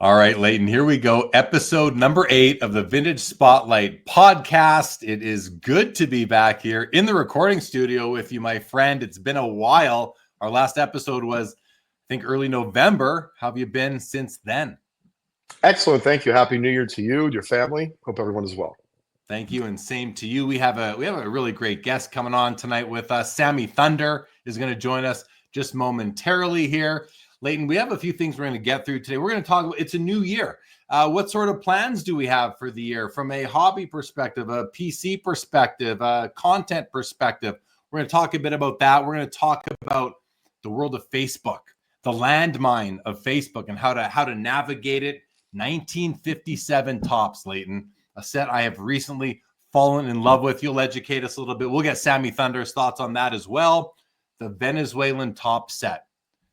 All right, Leighton, here we go. Episode number 8 of the Vintage Spotlight podcast. It is good to be back here in the recording studio with you, my friend. It's been a while. Our last episode was, I think, early November. How have you been since then? Excellent. Thank you. Happy New Year to you and your family. Hope everyone is well. Thank you, and same to you. We have a really great guest coming on tonight with us. Sammy Thunder is going to join us just momentarily here. Leighton, we have a few things we're going to get through today. We're going to talk about, it's a new year. What sort of plans do we have for the year from a hobby perspective, a PC perspective, a content perspective? We're going to talk a bit about that. We're going to talk about the world of Facebook, the landmine of Facebook, and how to navigate it. 1957 Topps, Leighton, a set I have recently fallen in love with. You'll educate us a little bit. We'll get Sammy Thunder's thoughts on that as well. The Venezuelan Topps set.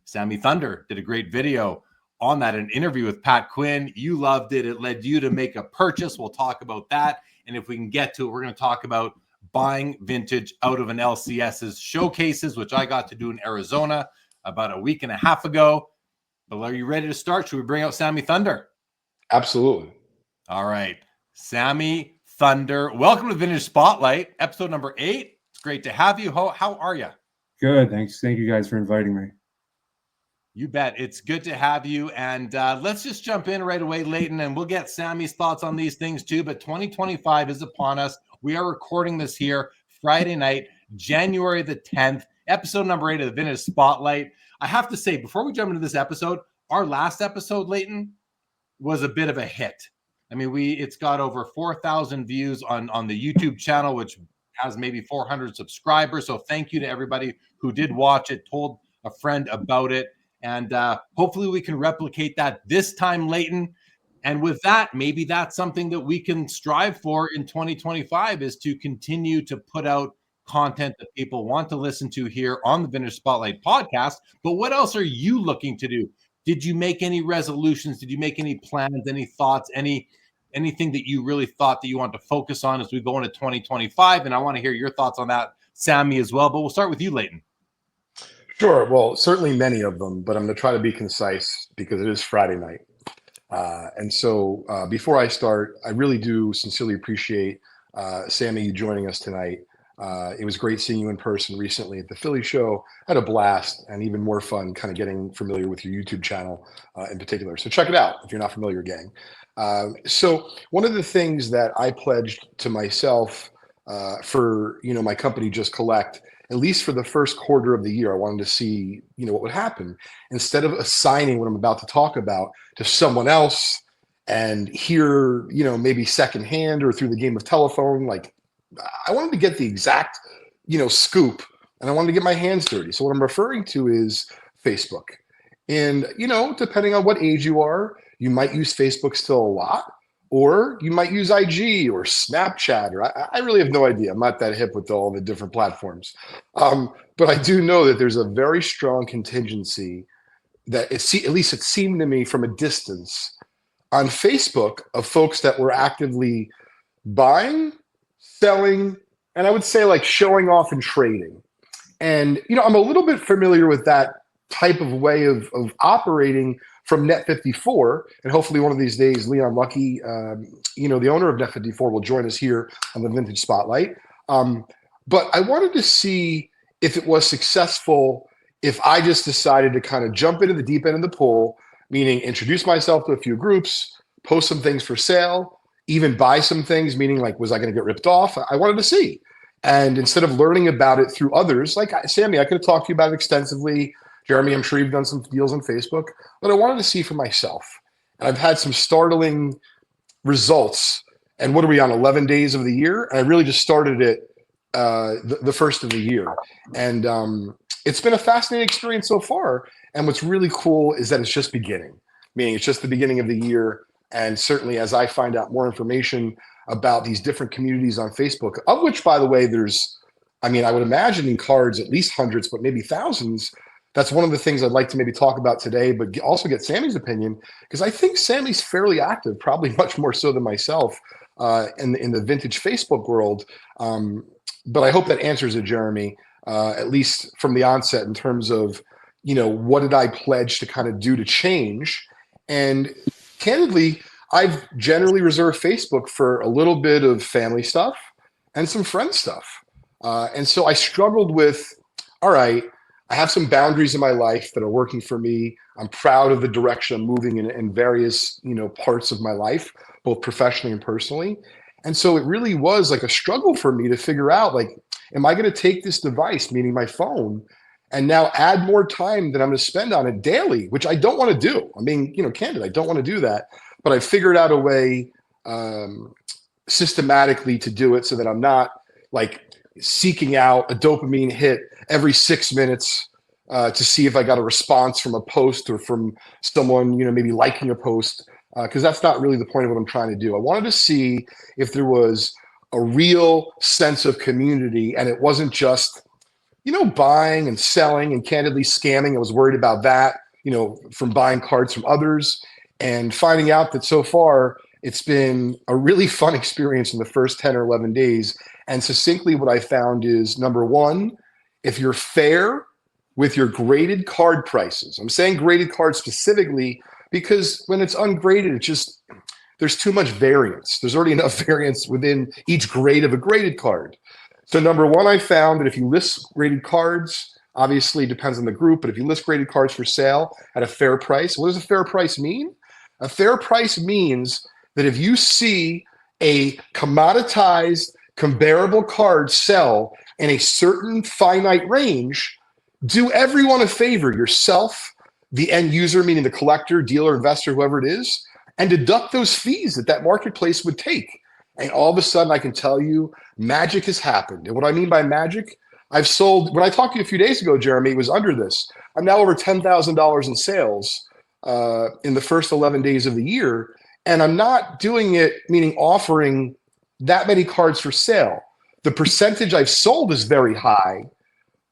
Sammy Thunder did a great video on that, an interview with Pat Quinn. You loved it. It led you to make a purchase. We'll talk about that. And if we can get to it, we're going to talk about buying vintage out of an LCS's showcases, which I got to do in Arizona about a week and a half ago. But are you ready to start? Should we bring out Sammy Thunder? Absolutely. All right. Sammy Thunder, welcome to Vintage Spotlight, episode number 8. It's great to have you. How are you? Good. Thanks. Thank you guys for inviting me. You bet. It's good to have you. And let's just jump in right away, Leighton, and we'll get Sammy's thoughts on these things too. But 2025 is upon us. We are recording this here Friday night, January the 10th, episode number 8 of the Vintage Spotlight. I have to say, before we jump into this episode, our last episode, Leighton, was a bit of a hit. I mean, it's got over 4,000 views on the YouTube channel, which has maybe 400 subscribers. So thank you to everybody who did watch it, told a friend about it. And hopefully we can replicate that this time, Leighton. And with that, maybe that's something that we can strive for in 2025 is to continue to put out content that people want to listen to here on the Vintage Spotlight podcast. But what else are you looking to do? Did you make any resolutions? Did you make any plans, any thoughts, anything that you really thought that you want to focus on as we go into 2025? And I want to hear your thoughts on that, Sammy, as well. But we'll start with you, Leighton. Sure. Well, certainly many of them, but I'm going to try to be concise because it is Friday night. And so before I start, I really do sincerely appreciate Sammy, you joining us tonight. It was great seeing you in person recently at the Philly show. I had a blast and even more fun kind of getting familiar with your YouTube channel in particular. So check it out if you're not familiar, gang. So one of the things that I pledged to myself for, my company Just Collect, at least for the first quarter of the year, I wanted to see, what would happen. Instead of assigning what I'm about to talk about to someone else and hear, maybe secondhand or through the game of telephone, like I wanted to get the exact, scoop, and I wanted to get my hands dirty. So what I'm referring to is Facebook. And, depending on what age you are, you might use Facebook still a lot, or you might use IG or Snapchat, or I really have no idea. I'm not that hip with all the different platforms. But I do know that there's a very strong contingency that at least it seemed to me from a distance on Facebook of folks that were actively buying, selling, and I would say like showing off and trading. And, I'm a little bit familiar with that type of way of operating from Net54, and hopefully one of these days, Leon Lucky, the owner of Net54, will join us here on the Vintage Spotlight. But I wanted to see if it was successful, if I just decided to kind of jump into the deep end of the pool, meaning introduce myself to a few groups, post some things for sale, even buy some things, meaning like, was I going to get ripped off? I wanted to see. And instead of learning about it through others, like Sammy, I could have talked to you about it extensively. Jeremy, I'm sure you've done some deals on Facebook, but I wanted to see for myself. And I've had some startling results. And what are we on, 11 days of the year? And I really just started it the first of the year. And it's been a fascinating experience so far. And what's really cool is that it's just beginning, meaning it's just the beginning of the year. And certainly as I find out more information about these different communities on Facebook, of which, by the way, I would imagine in cards, at least hundreds, but maybe thousands. That's one of the things I'd like to maybe talk about today, but also get Sammy's opinion, because I think Sammy's fairly active, probably much more so than myself in the vintage Facebook world. But I hope that answers it, Jeremy, at least from the onset in terms of, what did I pledge to kind of do to change? And candidly, I've generally reserved Facebook for a little bit of family stuff and some friend stuff. And so I struggled with, all right, I have some boundaries in my life that are working for me. I'm proud of the direction I'm moving in various, parts of my life, both professionally and personally. And so it really was like a struggle for me to figure out, like, am I going to take this device, meaning my phone, and now add more time that I'm going to spend on it daily, which I don't want to do. I mean, candid, I don't want to do that, but I figured out a way systematically to do it so that I'm not like seeking out a dopamine hit every 6 minutes to see if I got a response from a post or from someone, maybe liking a post, because that's not really the point of what I'm trying to do. I wanted to see if there was a real sense of community, and it wasn't just, buying and selling and candidly scamming. I was worried about that, from buying cards from others, and finding out that so far it's been a really fun experience in the first 10 or 11 days. And succinctly, what I found is, number one, if you're fair with your graded card prices, I'm saying graded cards specifically because when it's ungraded, there's too much variance. There's already enough variance within each grade of a graded card. So number one, I found that if you list graded cards, obviously it depends on the group, but if you list graded cards for sale at a fair price, what does a fair price mean? A fair price means that if you see a commoditized, comparable card sell in a certain finite range, do everyone a favor, yourself, the end user, meaning the collector, dealer, investor, whoever it is, and deduct those fees that marketplace would take. And all of a sudden, I can tell you, magic has happened. And what I mean by magic, I've sold, when I talked to you a few days ago, Jeremy, it was under this. I'm now over $10,000 in sales in the first 11 days of the year. And I'm not doing it, meaning offering that many cards for sale. The percentage I've sold is very high,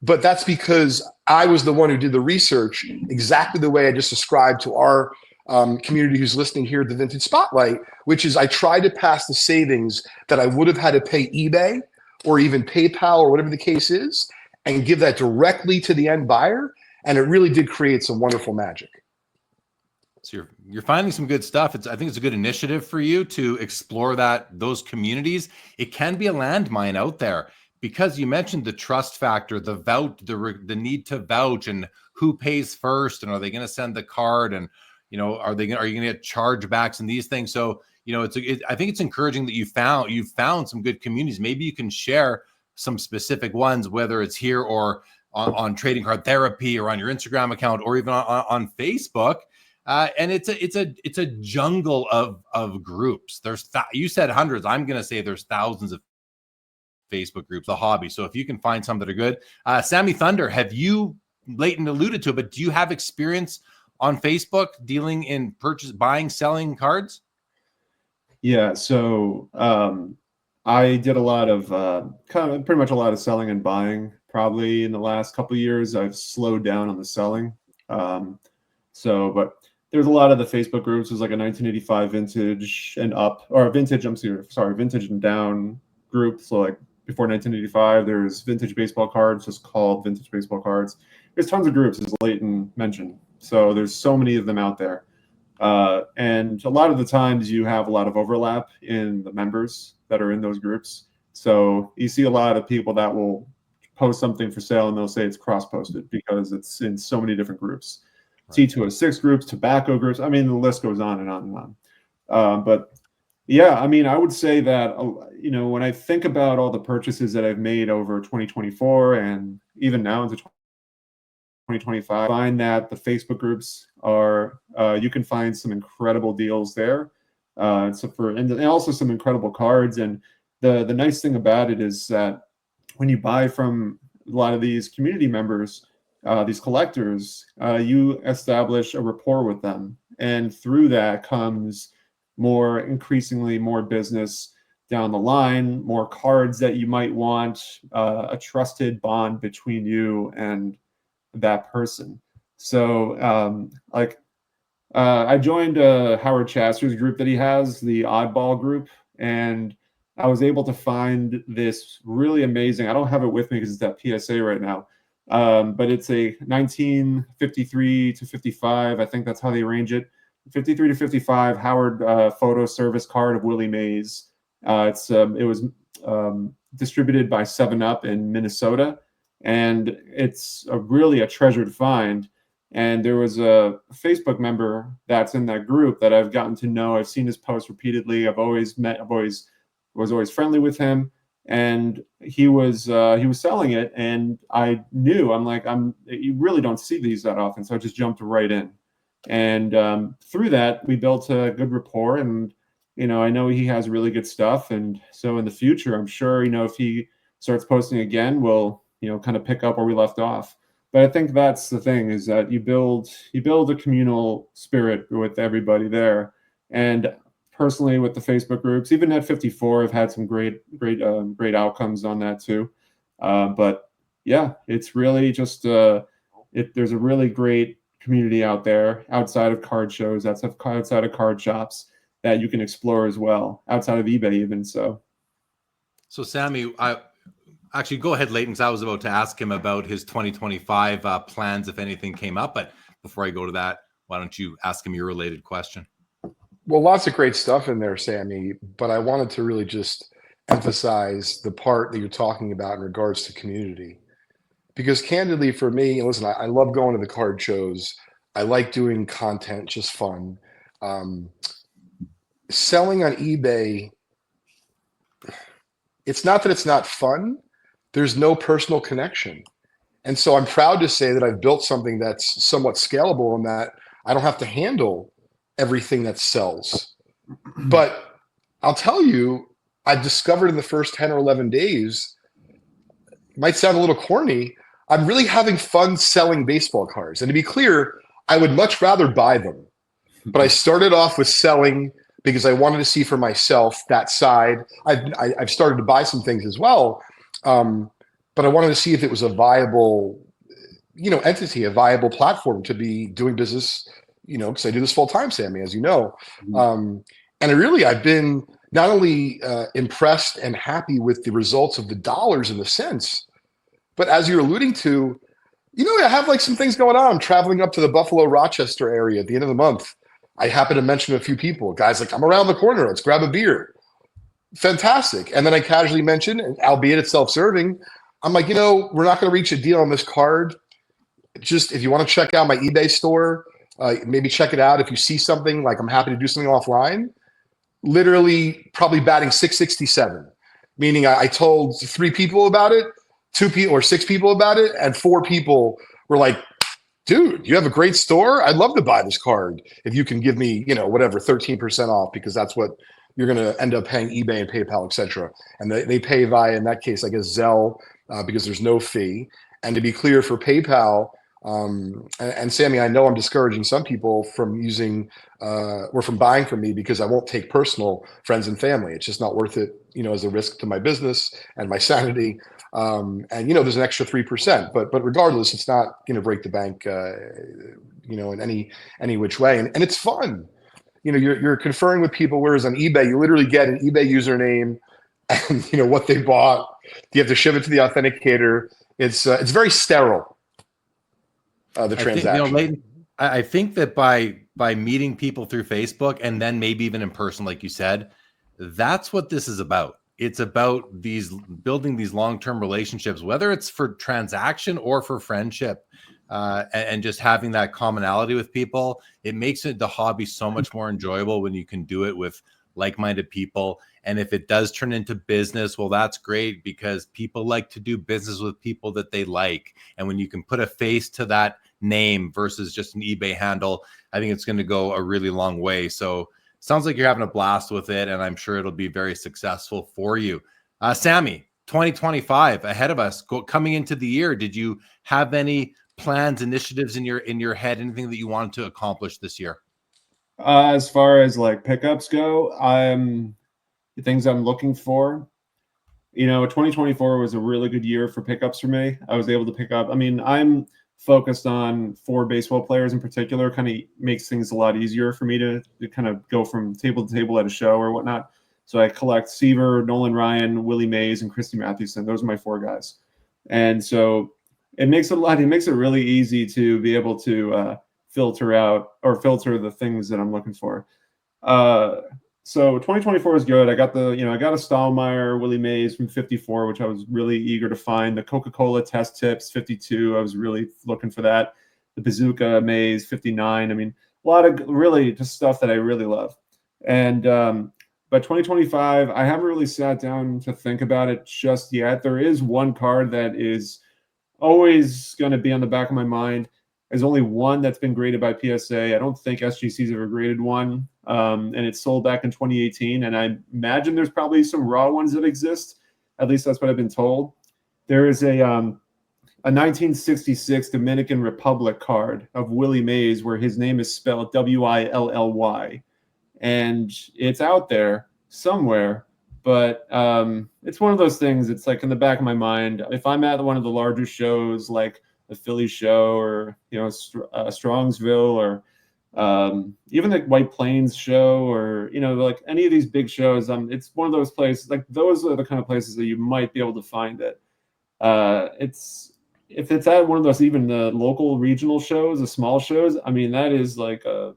but that's because I was the one who did the research exactly the way I just described to our community who's listening here at the Vintage Spotlight, which is I tried to pass the savings that I would have had to pay eBay or even PayPal or whatever the case is, and give that directly to the end buyer. And it really did create some wonderful magic. So you're finding some good stuff. I think it's a good initiative for you to explore those communities. It can be a landmine out there because you mentioned the trust factor, the need to vouch, and who pays first, and are they going to send the card, and are you going to get chargebacks and these things? So I think it's encouraging that you've found some good communities. Maybe you can share some specific ones, whether it's here or on Trading Card Therapy or on your Instagram account or even on Facebook. And it's a jungle of groups. You said hundreds. I'm going to say there's thousands of Facebook groups, a hobby. So if you can find some that are good, Sammy Thunder, Leighton alluded to it, but do you have experience on Facebook dealing in buying, selling cards? Yeah. So I did a lot of pretty much a lot of selling and buying. Probably in the last couple of years, I've slowed down on the selling. But there's a lot of the Facebook groups. There's like a 1985 vintage and up, or vintage and down group. So like before 1985, there's vintage baseball cards, just called vintage baseball cards. There's tons of groups, as Leighton mentioned. So there's so many of them out there. And a lot of the times you have a lot of overlap in the members that are in those groups. So you see a lot of people that will post something for sale and they'll say it's cross-posted because it's in so many different groups. T206 groups, tobacco groups. I mean, the list goes on and on and on. But yeah, I mean, I would say that, when I think about all the purchases that I've made over 2024 and even now into 2025, I find that the Facebook groups are, you can find some incredible deals there. And also some incredible cards. And the nice thing about it is that when you buy from a lot of these community members, these collectors, you establish a rapport with them. And through that comes increasingly more business down the line, more cards that you might want, a trusted bond between you and that person. So I joined Howard Chaster's group that he has, the Oddball group, and I was able to find this really amazing, I don't have it with me because it's at PSA right now, but it's a 1953 to 55, I think that's how they arrange it, 53 to 55 Howard photo service card of Willie Mays. It was distributed by 7-Up in Minnesota, and it's really a treasured find. And there was a Facebook member that's in that group that I've gotten to know. I've seen his posts repeatedly. Was always friendly with him, and he was selling it, and I knew, you really don't see these that often, so I just jumped right in, and through that we built a good rapport, and I know he has really good stuff, and so in the future, I'm sure if he starts posting again, we'll kind of pick up where we left off. But I think that's the thing, is that you build a communal spirit with everybody there. And personally, with the Facebook groups, even at 54, I've had some great outcomes on that too. But yeah, it's really just there's a really great community out there outside of card shows, outside of card shops, that you can explore as well, outside of eBay even. So Sammy, actually, go ahead, Leighton, because I was about to ask him about his 2025 plans, if anything came up. But before I go to that, why don't you ask him your related question? Well, lots of great stuff in there, Sammy, but I wanted to really just emphasize the part that you're talking about in regards to community. Because candidly, for me, listen, I love going to the card shows. I like doing content, just fun. Selling on eBay, it's not that it's not fun. There's no personal connection. And so I'm proud to say that I've built something that's somewhat scalable, in that I don't have to handle everything that sells. But I'll tell you, I've discovered in the first 10 or 11 days, it might sound a little corny, I'm really having fun selling baseball cards. And to be clear, I would much rather buy them. But I started off with selling because I wanted to see for myself that side. I've started to buy some things as well. But I wanted to see if it was a viable, entity, a viable platform to be doing business, because I do this full time, Sammy, as you know. And I've been not only impressed and happy with the results of the dollars and the cents, but as you're alluding to, I have like some things going on. I'm traveling up to the Buffalo, Rochester area at the end of the month. I happen to mention a few people, guys, like, I'm around the corner, let's grab a beer. Fantastic. And then I casually mention, albeit it's self-serving, I'm like, we're not going to reach a deal on this card. Just if you want to check out my eBay store, maybe check it out. If you see something, like, I'm happy to do something offline. Literally probably batting 667, meaning I told 3 people about it, 2 people or 6 people about it, and 4 people were like, dude, you have a great store. I'd love to buy this card if you can give me, whatever, 13% off, because that's what you're going to end up paying eBay and PayPal, etc. And they pay via, in that case, I guess, Zelle, because there's no fee. And to be clear, for PayPal, and Sammy, I know I'm discouraging some people from using or from buying from me, because I won't take personal friends and family. It's just not worth it, as a risk to my business and my sanity. And there's an extra 3%, but regardless, it's not going to break the bank, in any which way. And it's fun. You're conferring with people, whereas on eBay, you literally get an eBay username and what they bought. You have to ship it to the authenticator. It's very sterile. The transaction. I think that by meeting people through Facebook, and then maybe even in person, like you said, that's what this is about. It's about building these long-term relationships, whether it's for transaction or for friendship, and just having that commonality with people. It makes the hobby so much more enjoyable when you can do it with like-minded people. And if it does turn into business, well, that's great, because people like to do business with people that they like. And when you can put a face to that name versus just an eBay handle, I think it's going to go a really long way. So sounds like you're having a blast with it, and I'm sure it'll be very successful for you. Sammy, 2025 ahead of us, coming into the year. Did you have any plans, initiatives in your head, anything that you wanted to accomplish this year? As far as like pickups go, the things I'm looking for, 2024 was a really good year for pickups for me. I was able to pick up. I'm focused on 4 baseball players in particular. Kind of makes things a lot easier for me to kind of go from table to table at a show or whatnot. So I collect Seaver, Nolan Ryan, Willie Mays, and Christy Mathewson. Those are my 4 guys. And so it makes it really easy to be able to filter out or filter the things that I'm looking for. So 2024 is good. I got the, I got a Stahlmeyer Willie Mays from 54, which I was really eager to find. The Coca-Cola Test Tips 52, I was really looking for that. The Bazooka Mays 59. I mean, a lot of really just stuff that I really love. And but 2025, I haven't really sat down to think about it just yet. There is one card that is always going to be on the back of my mind. There's only one that's been graded by PSA. I don't think SGC's ever graded one, and it sold back in 2018. And I imagine there's probably some raw ones that exist. At least that's what I've been told. There is a 1966 Dominican Republic card of Willie Mays where his name is spelled Willy, and it's out there somewhere. But it's one of those things. It's like in the back of my mind. If I'm at one of the larger shows, like the Philly show, or Strongsville, or even the White Plains show, or like any of these big shows, it's one of those places. Like those are the kind of places that you might be able to find it. If it's at one of those, even the local regional shows, the small shows, I mean, that is like an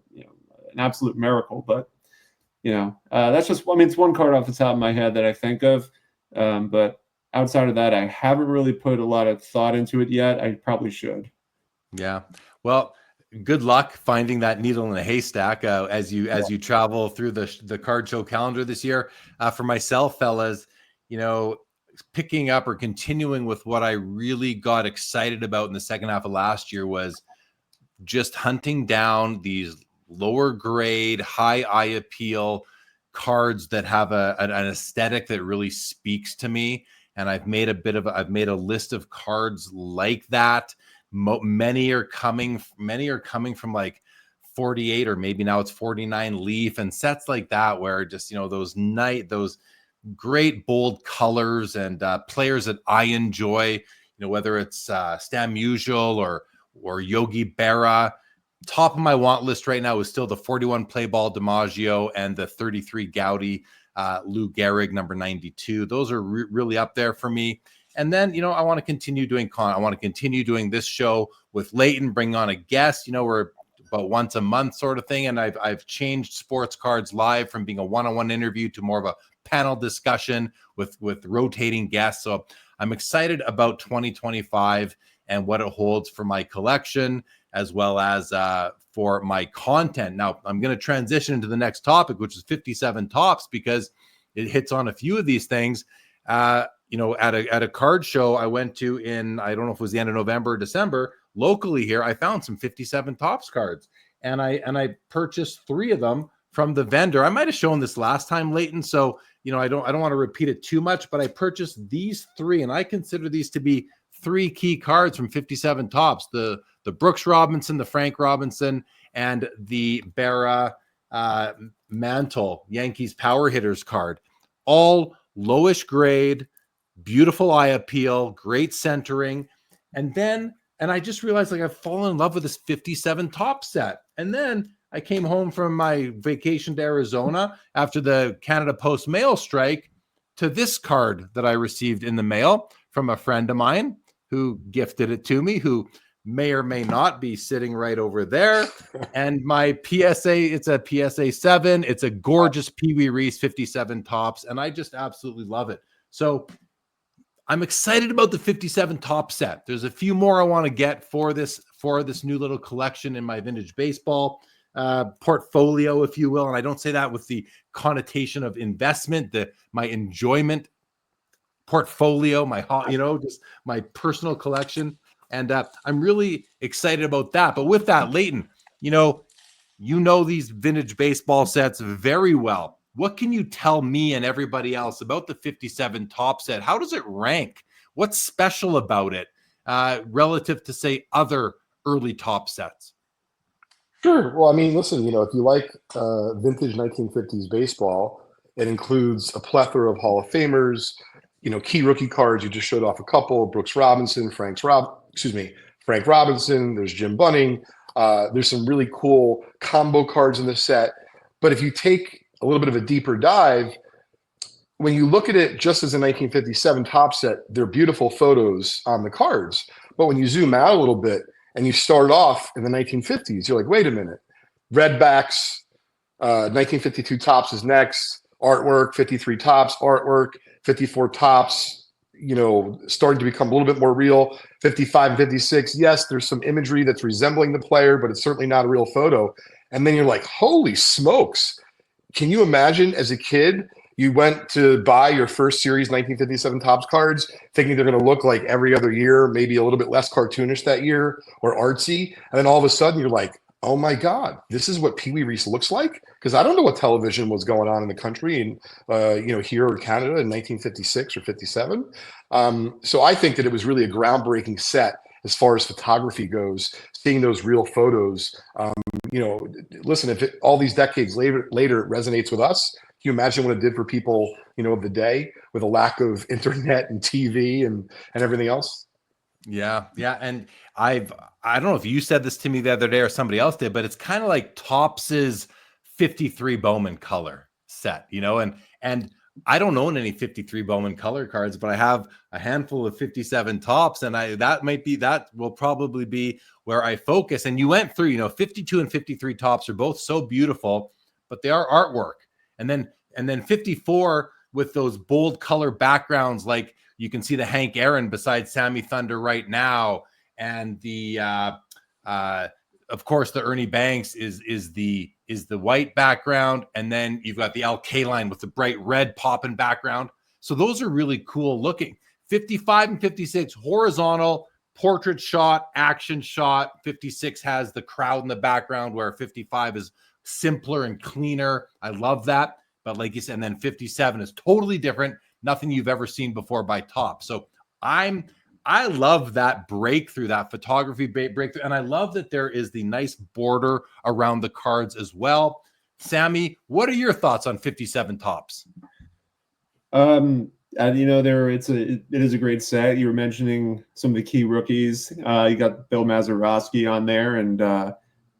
absolute miracle. But that's just, I mean, it's one card off the top of my head that I think of. But outside of that, I haven't really put a lot of thought into it yet. I probably should. Yeah. Well, good luck finding that needle in a haystack as you travel through the card show calendar this year. For myself, fellas, picking up or continuing with what I really got excited about in the second half of last year was just hunting down these lower grade, high eye appeal cards that have an aesthetic that really speaks to me. And I've made a list of cards like that. Many are coming from like 48, or maybe now it's 49 leaf and sets like that, where just, those great bold colors and players that I enjoy, whether it's Stan Musial or Yogi Berra. Top of my want list right now is still the 41 play ball DiMaggio and the 33 Gaudy Lou Gehrig number 92. Those are really up there for me. And then, I want to continue doing I want to continue doing this show with Leighton, bring on a guest. We're about once a month sort of thing. And I've changed Sports Cards Live from being a one-on-one interview to more of a panel discussion with rotating guests. So I'm excited about 2025 and what it holds for my collection, as well as for my content. Now, I'm going to transition into the next topic, which is 57 Topps, because it hits on a few of these things. At a card show I went to in, I don't know if it was the end of November or December, locally here, I found some 57 Topps cards, and I purchased 3 of them from the vendor. I might have shown this last time, Leighton, so I don't want to repeat it too much, but I purchased these 3, and I consider these to be 3 key cards from 57 Topps: the Brooks Robinson, the Frank Robinson, and the Berra Mantle Yankees Power Hitters card. All lowish grade, beautiful eye appeal, great centering. And I just realized, like, I've fallen in love with this 57 Topps set. And then I came home from my vacation to Arizona after the Canada Post mail strike to this card that I received in the mail from a friend of mine who gifted it to me, who may or may not be sitting right over there. And my PSA, it's a PSA 7. It's a gorgeous Pee Wee Reese 57 Topps, and I just absolutely love it. So I'm excited about the 57 Topps set. There's a few more I want to get for this new little collection in my vintage baseball portfolio, if you will. And I don't say that with the connotation of investment, my enjoyment portfolio, just my personal collection. And I'm really excited about that. But with that, Leighton, you know these vintage baseball sets very well. What can you tell me and everybody else about the 57 Topps set? How does it rank? What's special about it relative to, say, other early Topps sets? Sure. Well, I mean, listen, if you like vintage 1950s baseball, it includes a plethora of Hall of Famers, key rookie cards. You just showed off a couple: Brooks Robinson, Frank Robinson. There's Jim Bunning. There's some really cool combo cards in the set. But if you take a little bit of a deeper dive, when you look at it just as a 1957 Topps set, they're beautiful photos on the cards. But when you zoom out a little bit and you start off in the 1950s. You're like, wait a minute, Redbacks, 1952 Topps is next, artwork, 53 Topps, artwork, 54 Topps, starting to become a little bit more real. 55 and 56, yes, there's some imagery that's resembling the player, but it's certainly not a real photo. And then you're like, holy smokes. Can you imagine as a kid, you went to buy your first series 1957 Topps cards, thinking they're going to look like every other year, maybe a little bit less cartoonish that year or artsy. And then all of a sudden you're like, oh my God, this is what Pee Wee Reese looks like? Because I don't know what television was going on in the country and, here in Canada in 1956 or 57. So I think that it was really a groundbreaking set as far as photography goes, seeing those real photos. Listen, if all these decades later it resonates with us, can you imagine what it did for people, of the day with a lack of internet and TV and everything else? Yeah. And I don't know if you said this to me the other day or somebody else did, but it's kind of like Topps's 53 Bowman color set, and I don't own any 53 Bowman color cards, but I have a handful of 57 Topps, and that will probably be where I focus. And you went through, 52 and 53 Topps are both so beautiful, but they are artwork. And then 54 with those bold color backgrounds, like you can see the Hank Aaron beside Sammy Thunder right now, and the of course the Ernie Banks is the white background, and then you've got the LK line with the bright red popping background. So those are really cool looking. 55 and 56 horizontal portrait shot, action shot. 56 has the crowd in the background, where 55 is simpler and cleaner. I love that. But like you said, and then 57 is totally different. Nothing you've ever seen before by Topps. So I love that breakthrough, that photography breakthrough. And I love that there is the nice border around the cards as well. Sammy, what are your thoughts on 57 Topps? And it is a great set. You were mentioning some of the key rookies. You got Bill Mazeroski on there, and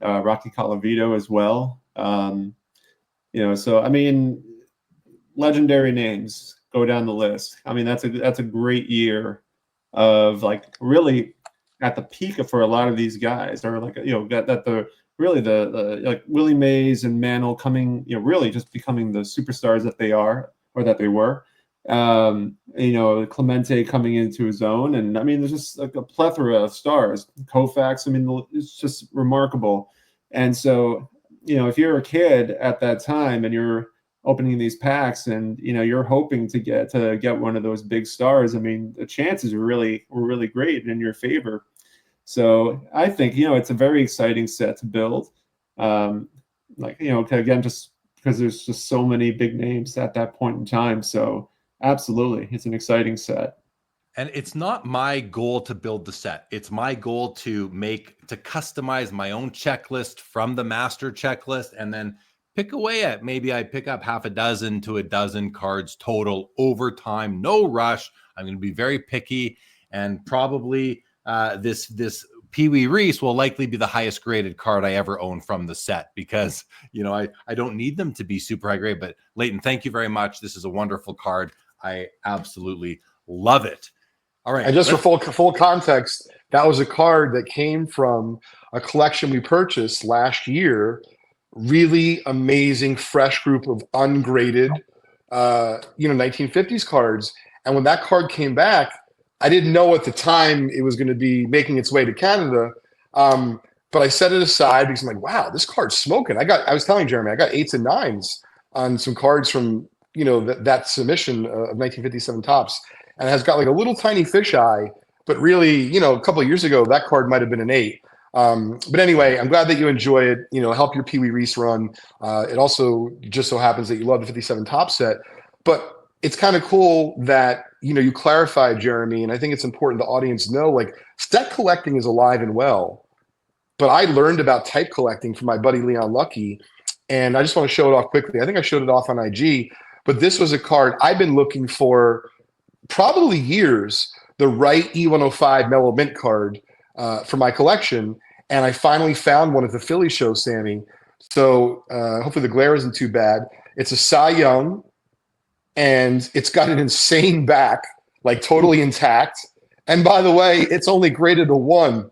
Rocky Colavito as well. So I mean, legendary names go down the list. I mean, that's a great year of, like, really at the peak for a lot of these guys, or like, the like Willie Mays and Mantle coming, really just becoming the superstars that they are, or that they were. Clemente coming into his own, and I mean, there's just like a plethora of stars. Koufax, I mean, it's just remarkable. And so, if you're a kid at that time and you're opening these packs, and you're hoping to get one of those big stars, I mean, the chances were really great and in your favor. So I think it's a very exciting set to build. Again, just because there's just so many big names at that point in time. So absolutely, it's an exciting set. And it's not my goal to build the set. It's my goal to customize my own checklist from the master checklist, and then pick away at, maybe I pick up half a dozen to a dozen cards total over time. No rush. I'm going to be very picky, and probably this Pee Wee Reese will likely be the highest graded card I ever own from the set, because I don't need them to be super high grade. But Leighton, thank you very much. This is a wonderful card. I absolutely love it. All right. And just for full context, that was a card that came from a collection we purchased last year. Really amazing, fresh group of ungraded, 1950s cards. And when that card came back, I didn't know at the time it was going to be making its way to Canada. But I set it aside because I'm like, wow, this card's smoking. I was telling Jeremy, I got 8s and 9s on some cards from, that submission of 1957 Topps. And it has got like a little tiny fisheye, but really, a couple of years ago, that card might have been an 8. But anyway, I'm glad that you enjoy it. Help your Pee Wee Reese run. It also just so happens that you love the 57 Topps set. But it's kind of cool that, you clarified, Jeremy, and I think it's important the audience know, like, set collecting is alive and well. But I learned about type collecting from my buddy Leon Lucky, and I just want to show it off quickly. I think I showed it off on IG, but this was a card I've been looking for probably years, the right E105 Mellow Mint card for my collection. And I finally found one at the Philly show, Sammy. So hopefully the glare isn't too bad. It's a Cy Young, and it's got an insane back, like totally intact. And by the way, it's only graded a 1.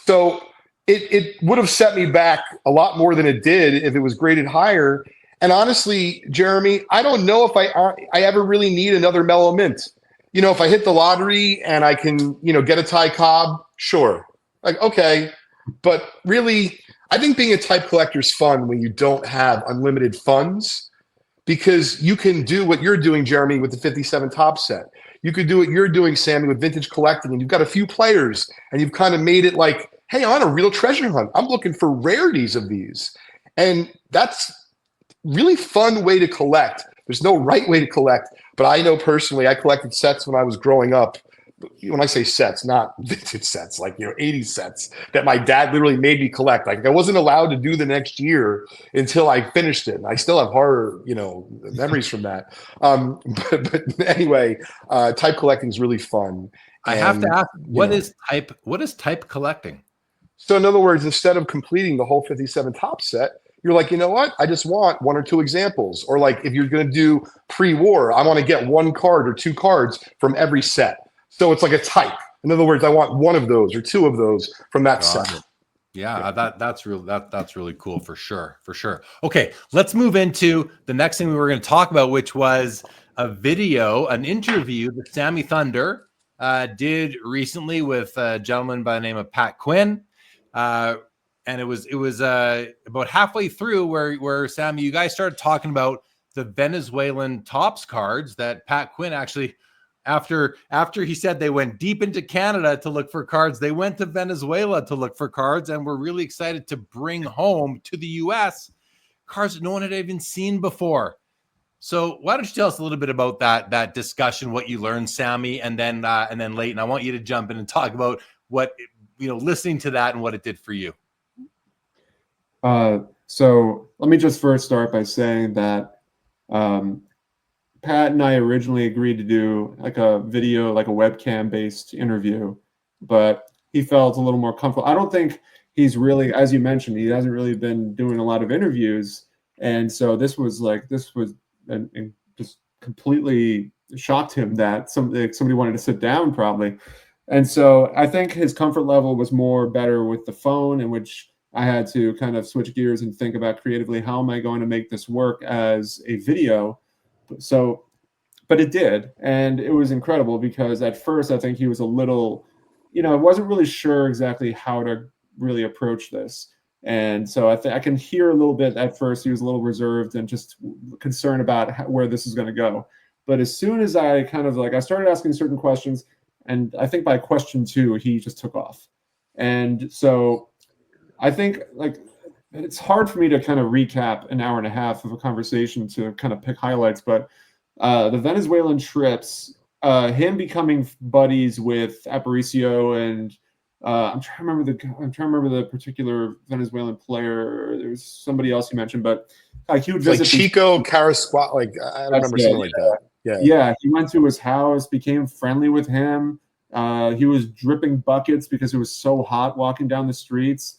So it would have set me back a lot more than it did if it was graded higher. And honestly, Jeremy, I don't know if I ever really need another mellow mint. You know, if I hit the lottery and I can, you know, get a Ty Cobb, sure. Like, okay. But really, I think being a type collector is fun when you don't have unlimited funds, because you can do what you're doing, Jeremy, with the 57 top set. You could do what you're doing, Sammy, with vintage collecting, and you've got a few players and you've kind of made it like, hey, I'm on a real treasure hunt. I'm looking for rarities of these. And that's really fun way to collect. There's no right way to collect, but I know personally, I collected sets when I was growing up. When I say sets, not vintage sets, like, you know, 80s sets that my dad literally made me collect. Like, I wasn't allowed to do the next year until I finished it. And I still have horror, you know, memories from that. But anyway, type collecting is really fun. I have to ask, what is type collecting? So in other words, instead of completing the whole 57 top set, you're like, you know what? I just want one or two examples. Or like, if you're going to do pre-war, I want to get one card or two cards from every set. So it's like a type. In other words, I want one of those or two of those from that set. Yeah, that's really cool for sure. Okay, let's move into the next thing we were going to talk about, which was a video, an interview that Sammy Thunder did recently with a gentleman by the name of Pat Quinn. And it was about halfway through where Sammy, you guys started talking about the Venezuelan Topps cards that Pat Quinn actually, after he said they went deep into Canada to look for cards, they went to Venezuela to look for cards, and we're really excited to bring home to the U.S. cards that no one had even seen before. So why don't you tell us a little bit about that discussion, what you learned, Sammy, and then Leighton, I want you to jump in and talk about what, you know, listening to that and what it did for you. So let me just first start by saying that Pat and I originally agreed to do like a video, like a webcam based interview, but he felt a little more comfortable. I don't think he's really, as you mentioned, he hasn't really been doing a lot of interviews. And so this was and just completely shocked him that somebody wanted to sit down probably. And so I think his comfort level was better with the phone, in which I had to kind of switch gears and think about creatively, how am I going to make this work as a video? So, but it did. And it was incredible because at first I think he was a little, you know, I wasn't really sure exactly how to really approach this. And so I can hear a little bit at first, he was a little reserved and just concerned about where this is going to go. But as soon as I I started asking certain questions, and I think by question 2, he just took off. And so I think like it's hard for me to kind of recap an hour and a half of a conversation to kind of pick highlights, but the Venezuelan trips, him becoming buddies with Aparicio, and I'm trying to remember the particular Venezuelan player. There's somebody else you mentioned, but he would visit like Chico Carasquat, like I don't remember something like that. Yeah, he went to his house, became friendly with him. He was dripping buckets because it was so hot walking down the streets.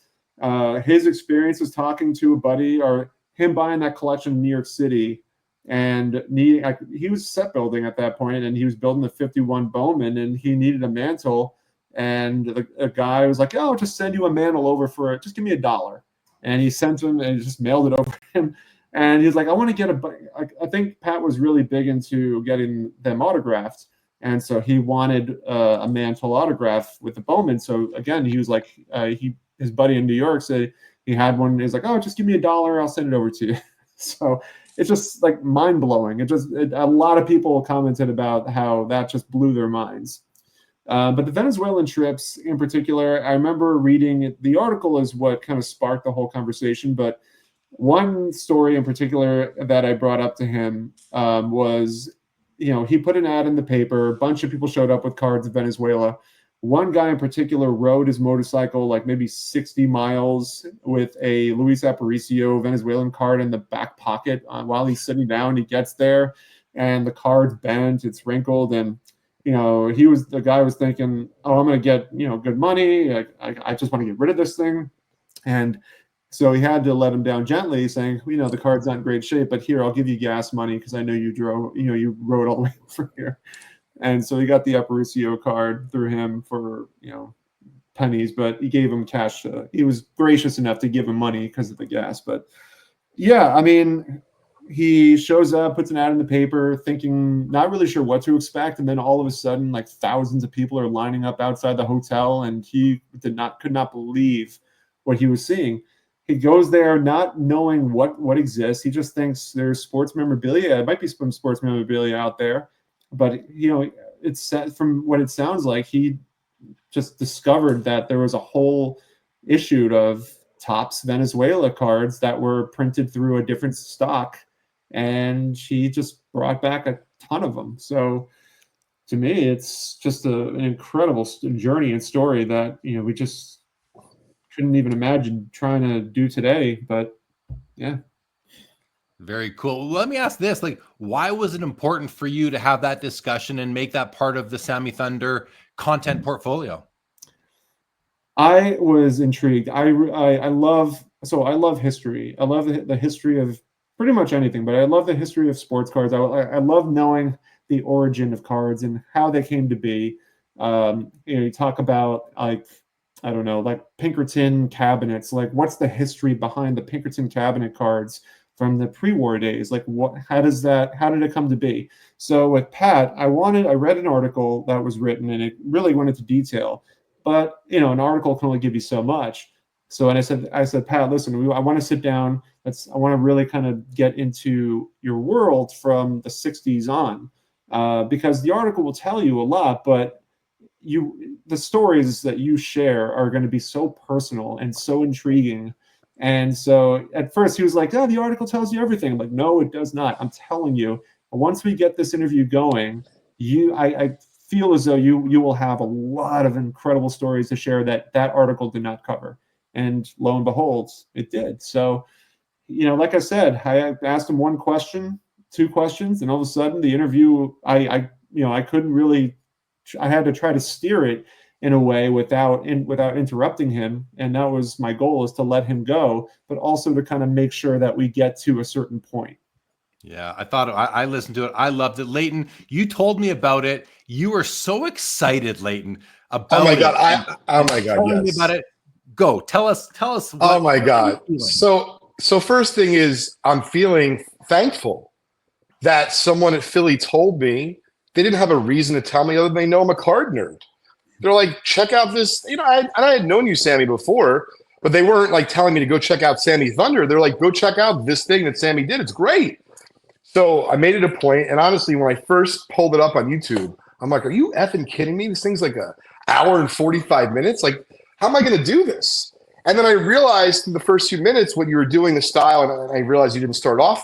His experience was talking to a buddy, or him buying that collection in New York City, and he was set building at that point, and he was building the 51 Bowman, and he needed a mantle, and a guy was like, "Oh, just send you a mantle over for it. Just give me $1." And he sent him, and he just mailed it over to him. And he's like, "I want to get I think Pat was really big into getting them autographed. And so he wanted a mantle autograph with the Bowman. So again, he was like, his buddy in New York said he had one. He's like, "Oh, just give me $1. I'll send it over to you." So it's just like mind blowing. A lot of people commented about how that just blew their minds. But the Venezuelan trips in particular, I remember reading the article is what kind of sparked the whole conversation. But one story in particular that I brought up to him was, you know, he put an ad in the paper. A bunch of people showed up with cards of Venezuela. One guy in particular rode his motorcycle like maybe 60 miles with a Luis Aparicio Venezuelan card in the back pocket while he's sitting down. He gets there and the card's bent, it's wrinkled, and you know, the guy was thinking, "Oh, I'm going to get, you know, good money. I just want to get rid of this thing." And so he had to let him down gently, saying, "You know, the card's not in great shape, but here, I'll give you gas money because I know you rode all the way over here." And so he got the Aparicio card through him for, you know, pennies, but he gave him cash. He was gracious enough to give him money because of the gas. But yeah, I mean, he shows up, puts an ad in the paper, thinking, not really sure what to expect, and then all of a sudden, like thousands of people are lining up outside the hotel, and he could not believe what he was seeing. He goes there not knowing what exists. He just thinks there's sports memorabilia. It might be some sports memorabilia out there, but it's from what it sounds like, he just discovered that there was a whole issue of Topps Venezuela cards that were printed through a different stock, and he just brought back a ton of them. So to me, it's just an incredible journey and story that we just couldn't even imagine trying to do today. But yeah. Very cool. Let me ask this, like, why was it important for you to have that discussion and make that part of the Sammy Thunder content portfolio? I was intrigued. I love history. I love the history of pretty much anything, but I love the history of sports cards. I love knowing the origin of cards and how they came to be. You talk about, like, I don't know, like Pinkerton cabinets. Like, what's the history behind the Pinkerton cabinet cards from the pre-war days? Like, how did it come to be? So with Pat, I read an article that was written, and it really went into detail. But an article can only give you so much. So, and I said, Pat, listen, I want to sit down. I want to really kind of get into your world from the 60s on, because the article will tell you a lot, but the stories that you share are going to be so personal and so intriguing. And so at first he was like, oh, the article tells you everything. I'm like, no, it does not. I'm telling you, once we get this interview going, I feel as though you will have a lot of incredible stories to share that article did not cover. And lo and behold, it did. So, like I said, I asked him one question, two questions, and all of a sudden the interview, I couldn't really, I had to try to steer it in a way without interrupting him. And that was my goal, is to let him go, but also to kind of make sure that we get to a certain point. Yeah, I listened to it. I loved it. Leighton, you told me about it. You were so excited, Leighton, about Oh my it. God. Oh my God. Tell Yes. me about it. Go. Tell us. Oh my God. So first thing is, I'm feeling thankful that someone at Philly told me. They didn't have a reason to tell me other than they know I'm a card nerd. They're like, check out this. I had known you, Sammy, before, but they weren't like telling me to go check out Sammy Thunder. They're like, go check out this thing that Sammy did. It's great. So I made it a point, and honestly, when I first pulled it up on YouTube, I'm like, are you effing kidding me? This thing's like an hour and 45 minutes. Like, how am I going to do this? And then I realized in the first few minutes when you were doing the style, and I realized you didn't start off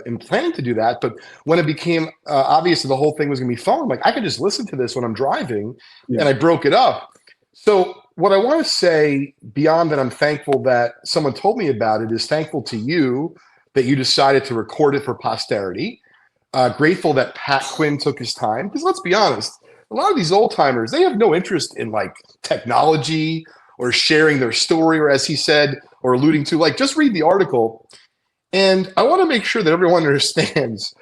in planning to do that, but when it became obvious that the whole thing was going to be fun, I'm like, I could just listen to this when I'm driving, and I broke it up. So what I want to say beyond that, I'm thankful that someone told me about it, is thankful to you that you decided to record it for posterity. Grateful that Pat Quinn took his time, because let's be honest, a lot of these old timers, they have no interest in like technology or sharing their story, or as he said, or alluding to, like, just read the article. And I want to make sure that everyone understands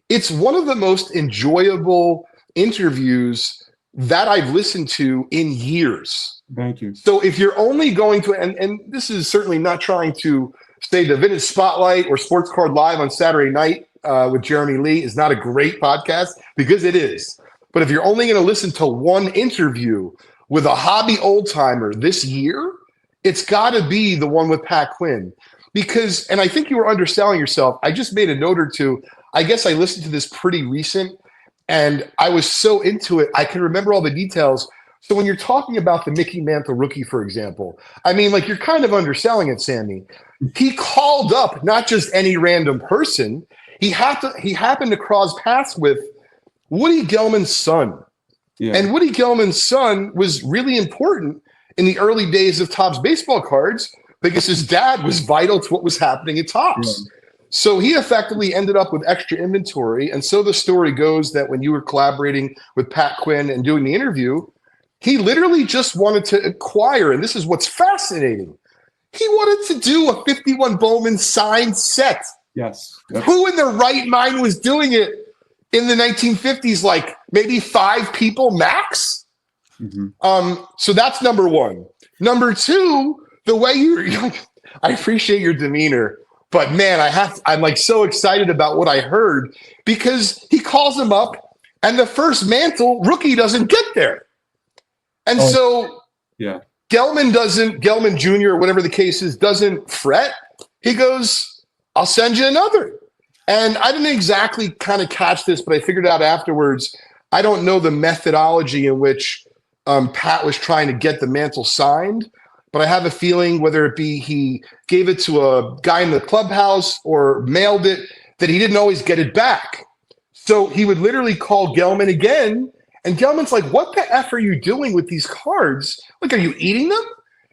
it's one of the most enjoyable interviews that I've listened to in years. Thank you. So if you're only going to, and this is certainly not trying to say the Vintage Spotlight or Sports Card Live on Saturday night with Jeremy Lee is not a great podcast, because it is. But if you're only going to listen to one interview with a hobby old timer this year, it's got to be the one with Pat Quinn. Because, and I think you were underselling yourself. I just made a note or two. I guess I listened to this pretty recent, and I was so into it, I can remember all the details. So when you're talking about the Mickey Mantle rookie, for example, I mean, like, you're kind of underselling it, Sammy. He called up not just any random person. He happened to cross paths with Woody Gelman's son. Yeah. And Woody Gelman's son was really important in the early days of Topps baseball cards, because his dad was vital to what was happening at Topps. Yeah. So he effectively ended up with extra inventory. And so the story goes that when you were collaborating with Pat Quinn and doing the interview, he literally just wanted to acquire, and this is what's fascinating, he wanted to do a 51 Bowman signed set. Yes. Who in their right mind was doing it in the 1950s? Like maybe 5 people max. Mm-hmm. So that's number one. Number two, the way you're like, I appreciate your demeanor, but man, I'm like so excited about what I heard because he calls him up and the first mantle rookie doesn't get there. And so yeah, Gelman Jr., or whatever the case is, doesn't fret. He goes, I'll send you another. And I didn't exactly kind of catch this, but I figured out afterwards, I don't know the methodology in which Pat was trying to get the mantle signed, but I have a feeling whether it be he gave it to a guy in the clubhouse or mailed it, that he didn't always get it back. So he would literally call Gelman again, and Gelman's like, what the F are you doing with these cards? Like, are you eating them?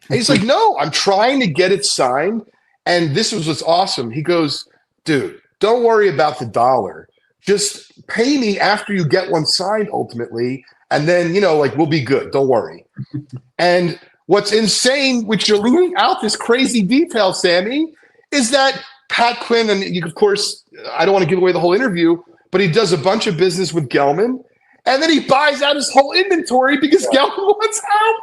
And he's like, no, I'm trying to get it signed. And this was what's awesome. He goes, dude, don't worry about the dollar. Just pay me after you get one signed ultimately. And then, like, we'll be good. Don't worry. And what's insane, which you're leaving out this crazy detail, Sammy, is that Pat Quinn, and you, of course, I don't want to give away the whole interview, but he does a bunch of business with Gelman. And then he buys out his whole inventory because Gelman wants out.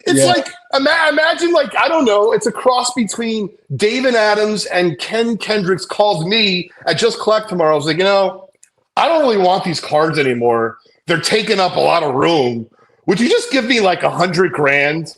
It's like, imagine, like, I don't know, it's a cross between David Adams and Ken Kendricks calls me at Just Collect tomorrow. I was like, I don't really want these cards anymore. They're taking up a lot of room. Would you just give me like $100,000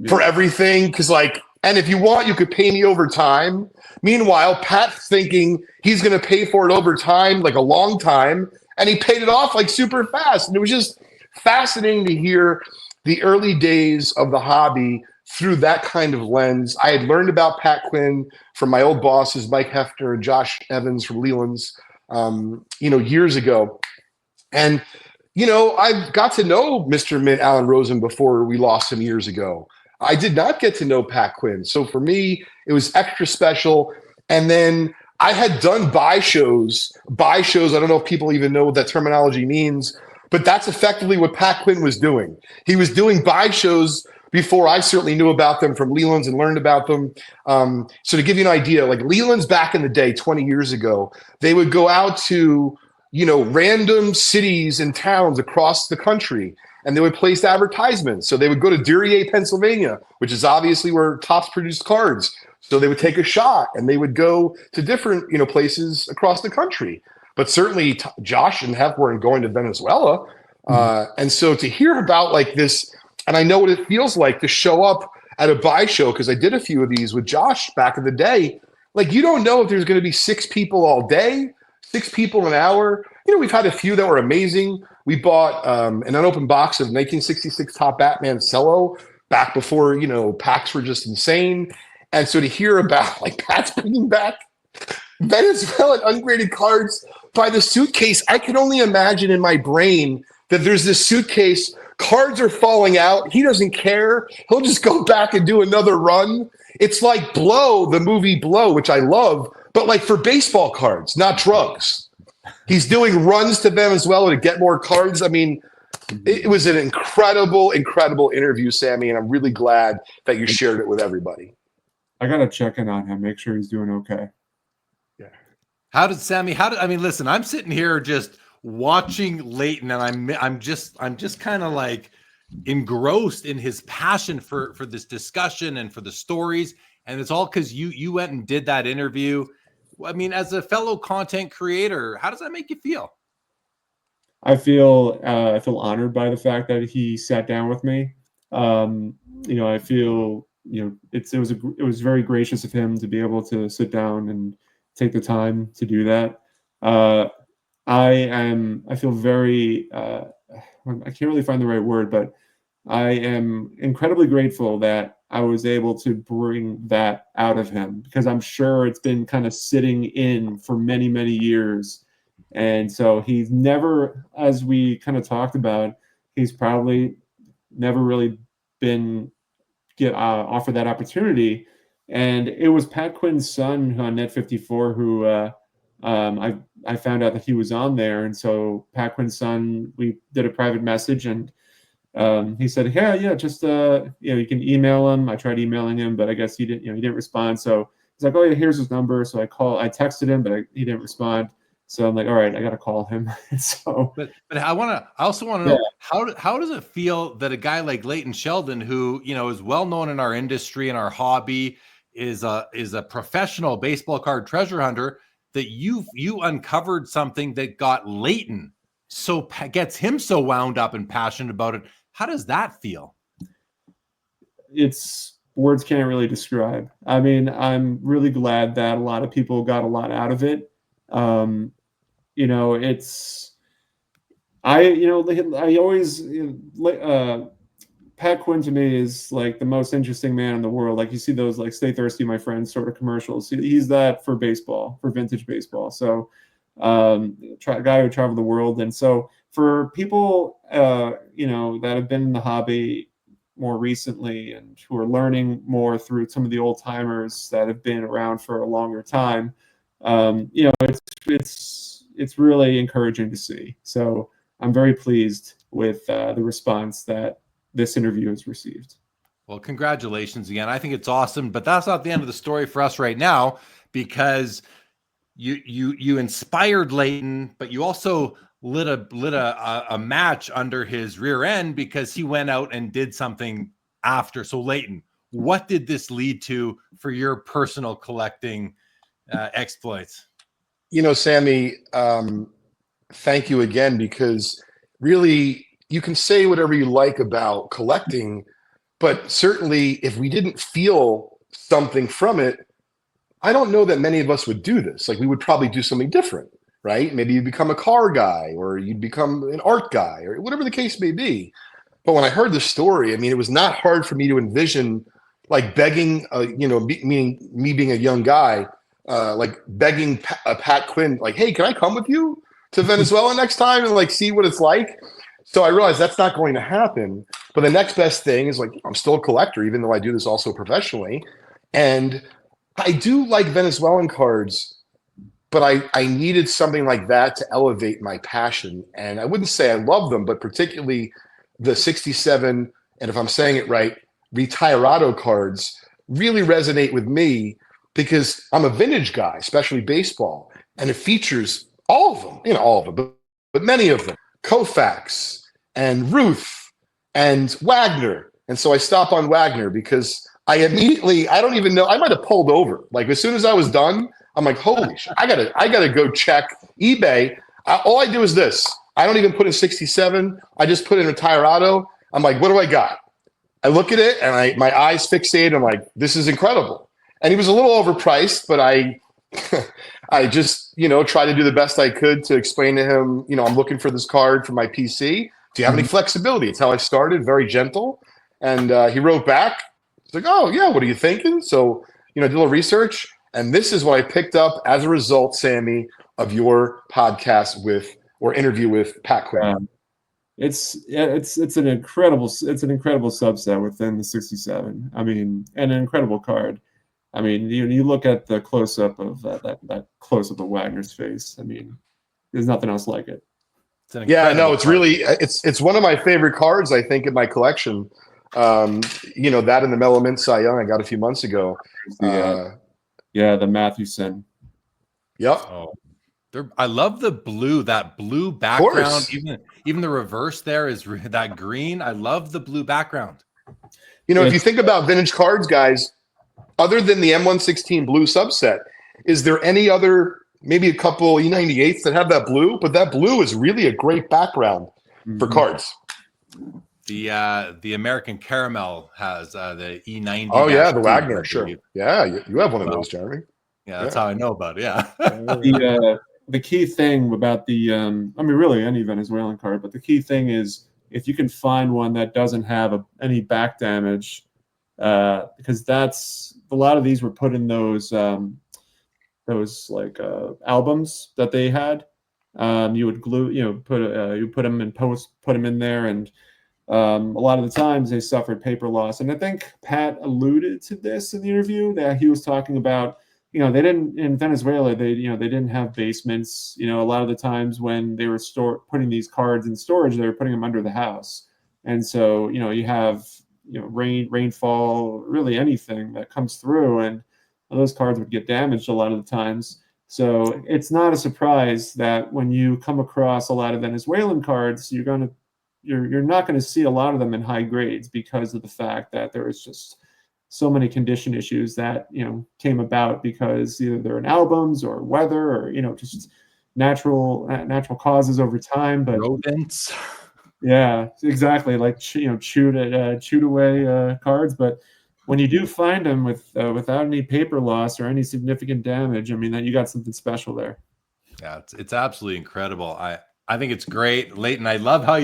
for everything? Because and if you want, you could pay me over time. Meanwhile, Pat's thinking he's going to pay for it over time, like a long time. And he paid it off like super fast. And it was just fascinating to hear the early days of the hobby through that kind of lens. I had learned about Pat Quinn from my old bosses, Mike Hefner and Josh Evans from Leland's, years ago. And, I got to know Mr. Mint Alan Rosen before we lost him years ago. I did not get to know Pat Quinn. So for me, it was extra special. And then I had done buy shows. I don't know if people even know what that terminology means, but that's effectively what Pat Quinn was doing. He was doing buy shows before I certainly knew about them from Leland's and learned about them. So to give you an idea, like Leland's back in the day, 20 years ago, they would go out to, random cities and towns across the country, and they would place advertisements. So they would go to Duryea, Pennsylvania, which is obviously where Topps produced cards. So they would take a shot and they would go to different, places across the country. But certainly Josh and Hef weren't going to Venezuela. And so to hear about like this, and I know what it feels like to show up at a buy show, because I did a few of these with Josh back in the day. Like, you don't know if there's going to be 6 people all day, 6 people an hour. We've had a few that were amazing. We bought an unopened box of 1966 Top Batman Cello back before, packs were just insane. And so to hear about like Pat's bringing back Venezuelan ungraded cards by the suitcase, I can only imagine in my brain that there's this suitcase, cards are falling out. He doesn't care. He'll just go back and do another run. It's like Blow, the movie Blow, which I love, but like for baseball cards, not drugs. He's doing runs to Venezuela to get more cards. I mean, it was an incredible, incredible interview, Sammy, and I'm really glad that you shared it with everybody. I got to check in on him, make sure he's doing okay. Yeah. I mean, listen, I'm sitting here just watching Leighton, and I'm just kind of like engrossed in his passion for this discussion and for the stories. And it's all because you went and did that interview. I mean, as a fellow content creator, how does that make you feel? I feel honored by the fact that he sat down with me. I feel, it was very gracious of him to be able to sit down and take the time to do that. I feel very, I can't really find the right word, but I am incredibly grateful that I was able to bring that out of him, because I'm sure it's been kind of sitting in for many, many years. And so he's never, as we kind of talked about, he's probably never really been offered that opportunity. And it was Pat Quinn's son on Net54 who I found out that he was on there. And so Pat Quinn's son, we did a private message, and he said, just you can email him. I tried emailing him, but I guess he didn't respond. So he's like, oh yeah, here's his number. So I texted him, but he didn't respond. So I'm like, all right, I got to call him. So, but I also want to know how does it feel that a guy like Leighton Sheldon, who, you know, is well known in our industry and our hobby, is a professional baseball card treasure hunter, that you uncovered something that got Leighton gets him so wound up and passionate about it. How does that feel? It's words can't really describe. I mean, I'm really glad that a lot of people got a lot out of it. You know, I always, Pat Quinn to me is like the most interesting man in the world. Like you see those like "Stay Thirsty, my friend" sort of commercials. He's that for baseball, for vintage baseball. So, guy who traveled the world. And so for people, you know, that have been in the hobby more recently and who are learning more through some of the old timers that have been around for a longer time, you know, it's really encouraging to see. So I'm very pleased with the response that this interview has received. Well, congratulations again. I think it's awesome, but that's not the end of the story for us right now, because you inspired Leighton, but you also lit a match under his rear end, because he went out and did something after. So Leighton, what did this lead to for your personal collecting exploits? You know, Sammy, thank you again, because really you can say whatever you like about collecting, but certainly if we didn't feel something from it, I don't know that many of us would do this. Like, we would probably do something different, right? Maybe you'd become a car guy, or you'd become an art guy, or whatever the case may be. But when I heard the story, I mean, it was not hard for me to envision like begging, meaning me being a young guy, like begging Pat Quinn, like, hey, can I come with you to Venezuela next time and like see what it's like? So I realized that's not going to happen. But the next best thing is, like, I'm still a collector, even though I do this also professionally. And I do like Venezuelan cards, but I needed something like that to elevate my passion. And I wouldn't say I love them, but particularly the 67, and if I'm saying it right, Retirado cards really resonate with me, because I'm a vintage guy, especially baseball, and it features all of them, you know, all of them, but many of them, Koufax and Ruth and Wagner. And so I stop on Wagner because I don't even know, I might have pulled over. Like, as soon as I was done, I'm like, holy shit, I gotta go check eBay. All I do is this. I don't even put in 67. I just put in Retirado. I'm like, what do I got? I look at it and my eyes fixate. I'm like, this is incredible. And he was a little overpriced, but I just, you know, try to do the best I could to explain to him, you know, I'm looking for this card for my PC. Do you have any flexibility? It's how I started, very gentle. And he wrote back. He's like, oh, yeah, what are you thinking? So, you know, I did a little research. And this is what I picked up as a result, Sammy, of your podcast interview with Pat Quinn. It's an incredible subset within the 67. I mean, and an incredible card. I mean, you look at the close up of that close up of Wagner's face. I mean, there's nothing else like it. Yeah, no, it's really it's one of my favorite cards, I think, in my collection. You know, that and the Mellow Mint Cy Young I got a few months ago. Yeah, the Mathewson. Yep. Oh, I love that blue background. Even the reverse there is that green. I love the blue background. You know, if you think about vintage cards, guys, other than the M116 blue subset, is there any other, maybe a couple E98s that have that blue? But that blue is really a great background for cards. The American Caramel has the E90. Oh yeah, the Wagner, sure. Yeah, you have one of those, Jeremy. Yeah, that's how I know about it. Yeah. The key thing about the, I mean, really any Venezuelan card, but the key thing is if you can find one that doesn't have any back damage, because that's a lot of these were put in those like albums that they had. You would glue, you know, put them in there, and a lot of the times they suffered paper loss. And I think Pat alluded to this in the interview, that he was talking about, you know, they didn't, in Venezuela, they didn't have basements. You know, a lot of the times when they were putting these cards in storage, they were putting them under the house. And so, you know, you have, you know, rainfall, really anything that comes through, and those cards would get damaged a lot of the times. So it's not a surprise that when you come across a lot of Venezuelan cards, you're not going to see a lot of them in high grades because of the fact that there is just so many condition issues that came about because either they're in albums or weather or just natural causes over time. But rodents. yeah, exactly, like chewed away cards. But when you do find them without any paper loss or any significant damage, I mean, that you got something special there. Yeah, it's absolutely incredible. I think it's great, Leighton. I love how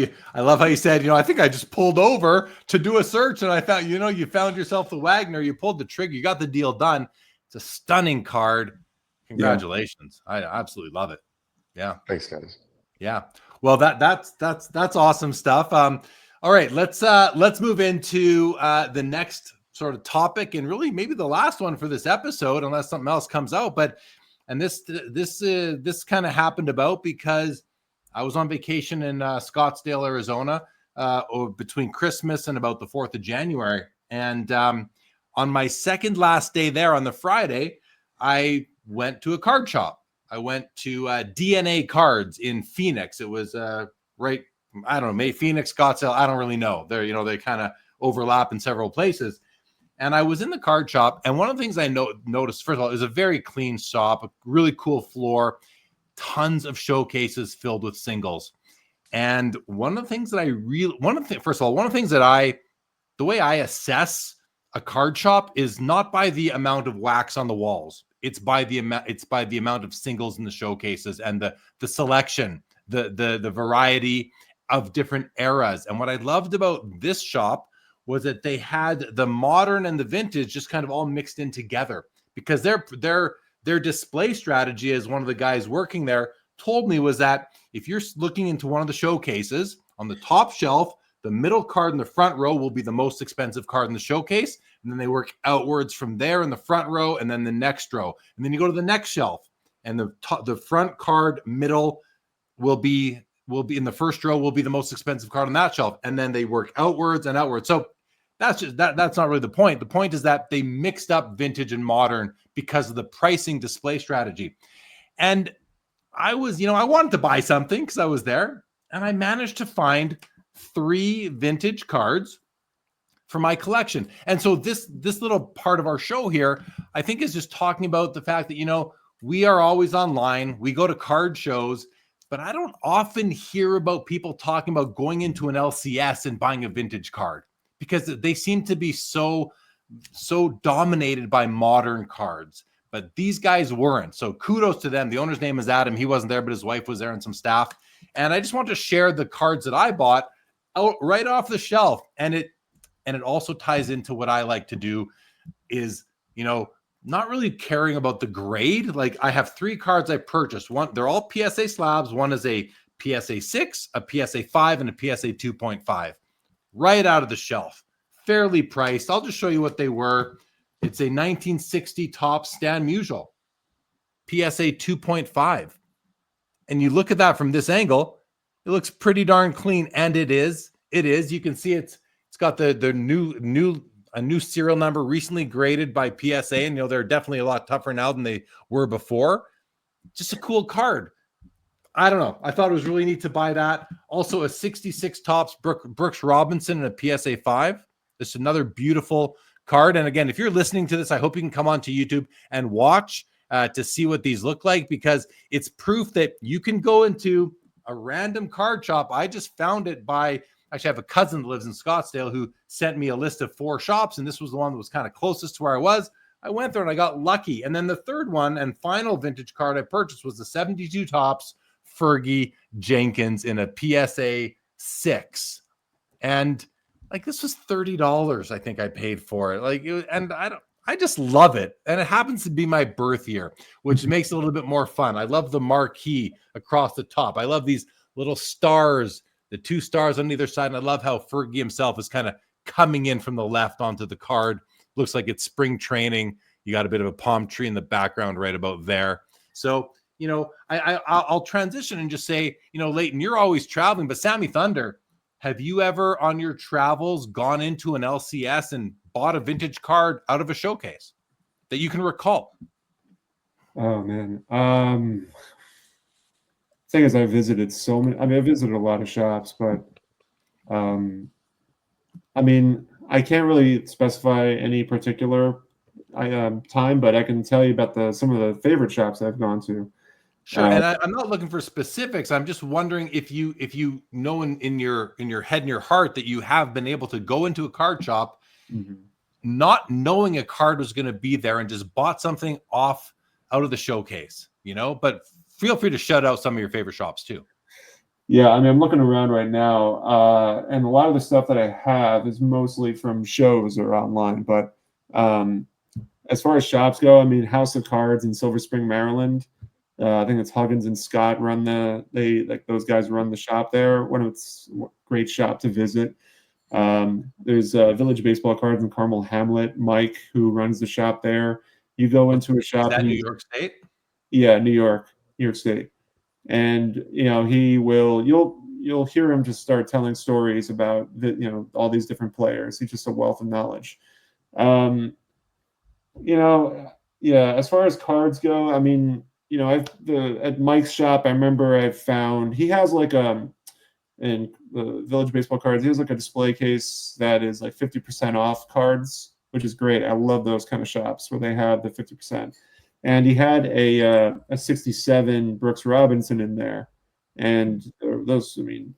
you said, I think I just pulled over to do a search and I found, you found yourself the Wagner, you pulled the trigger, you got the deal done. It's a stunning card. Congratulations. Yeah. I absolutely love it. Yeah. Thanks, guys. Yeah. Well, that's awesome stuff. All right, let's move into the next sort of topic, and really maybe the last one for this episode, unless something else comes out. And this kind of happened about because I was on vacation in Scottsdale, Arizona, between Christmas and about the 4th of January. And on my second last day there on the Friday, I went to a card shop. I went to DNA Cards in Phoenix. It was right, I don't know, maybe Phoenix, Scottsdale. I don't really know. They kind of overlap in several places. And I was in the card shop, and one of the things I noticed, first of all, it was a very clean shop, a really cool floor, tons of showcases filled with singles. And one of the things that the way I assess a card shop is not by the amount of wax on the walls. It's by the amount of singles in the showcases and the selection, the variety of different eras. And what I loved about this shop was that they had the modern and the vintage just kind of all mixed in together, because their display strategy, as one of the guys working there told me, was that if you're looking into one of the showcases, on the top shelf, the middle card in the front row will be the most expensive card in the showcase. And then they work outwards from there in the front row, and then the next row. And then you go to the next shelf, and the front card middle will be in the first row, will be the most expensive card on that shelf. And then they work outwards and outwards. So that's not really the point. The point is that they mixed up vintage and modern because of the pricing display strategy. And I wanted to buy something because I was there, and I managed to find 3 vintage cards for my collection. And so this little part of our show here, I think, is just talking about the fact that, we are always online. We go to card shows, but I don't often hear about people talking about going into an LCS and buying a vintage card, because they seem to be so dominated by modern cards. But these guys weren't. So kudos to them. The owner's name is Adam. He wasn't there, but his wife was there and some staff. And I just want to share the cards that I bought out right off the shelf. And it also ties into what I like to do is, not really caring about the grade. Like, I have 3 cards I purchased. They're all PSA slabs. One is a PSA 6, a PSA 5, and a PSA 2.5. Right out of the shelf. Fairly priced. I'll just show you what they were. It's a 1960 Topps Stan Musial, PSA 2.5. And you look at that from this angle, it looks pretty darn clean, and it is. You can see it's got a new serial number, recently graded by PSA, and they're definitely a lot tougher now than they were before. Just a cool card. I don't know. I thought it was really neat to buy that. Also, a 66 Topps Brooks Robinson and a PSA 5. This is another beautiful card. And again, if you're listening to this, I hope you can come onto YouTube and watch to see what these look like, because it's proof that you can go into a random card shop. I just found it actually, I have a cousin that lives in Scottsdale who sent me a list of 4 shops, and this was the one that was kind of closest to where I was. I went there and I got lucky. And then the third one and final vintage card I purchased was the 72 Topps Fergie Jenkins in a PSA 6. And this was $30, I think I paid for it. And I just love it. And it happens to be my birth year, which makes it a little bit more fun. I love the marquee across the top. I love these little stars, the 2 stars on either side. And I love how Fergie himself is kind of coming in from the left onto the card. Looks like it's spring training. You got a bit of a palm tree in the background right about there. So, I'll transition and just say, Leighton, you're always traveling, but Sammy Thunder, have you ever on your travels gone into an LCS and bought a vintage card out of a showcase that you can recall? Oh man. Thing is, I visited so many. I mean, I visited a lot of shops, but um, I mean, I can't really specify any particular time, but I can tell you about some of the favorite shops I've gone to. Sure, and I'm not looking for specifics. I'm just wondering if you know in your head and your heart that you have been able to go into a card shop, Mhm. not knowing a card was going to be there, and just bought something off out of the showcase. But feel free to shout out some of your favorite shops too. Yeah, I mean, I'm looking around right now, and a lot of the stuff that I have is mostly from shows or online. But um, as far as shops go, I mean, House of Cards in Silver Spring, Maryland. I think it's Huggins and Scott run those guys run the shop there. It's a great shop to visit. There's Village Baseball Cards in Carmel Hamlet. Mike, who runs the shop there. You go into a Is shop. that New York State? Yeah, New York State. And you'll hear him just start telling stories about all these different players. He's just a wealth of knowledge. Um, you know, yeah. As far as cards go, I mean, at Mike's shop, I remember I found he has like in the Village Baseball Cards, he has like a display case that is like 50% off cards, which is great. I love those kind of shops where they have the 50%. And he had a 67 Brooks Robinson in there, and those, I mean,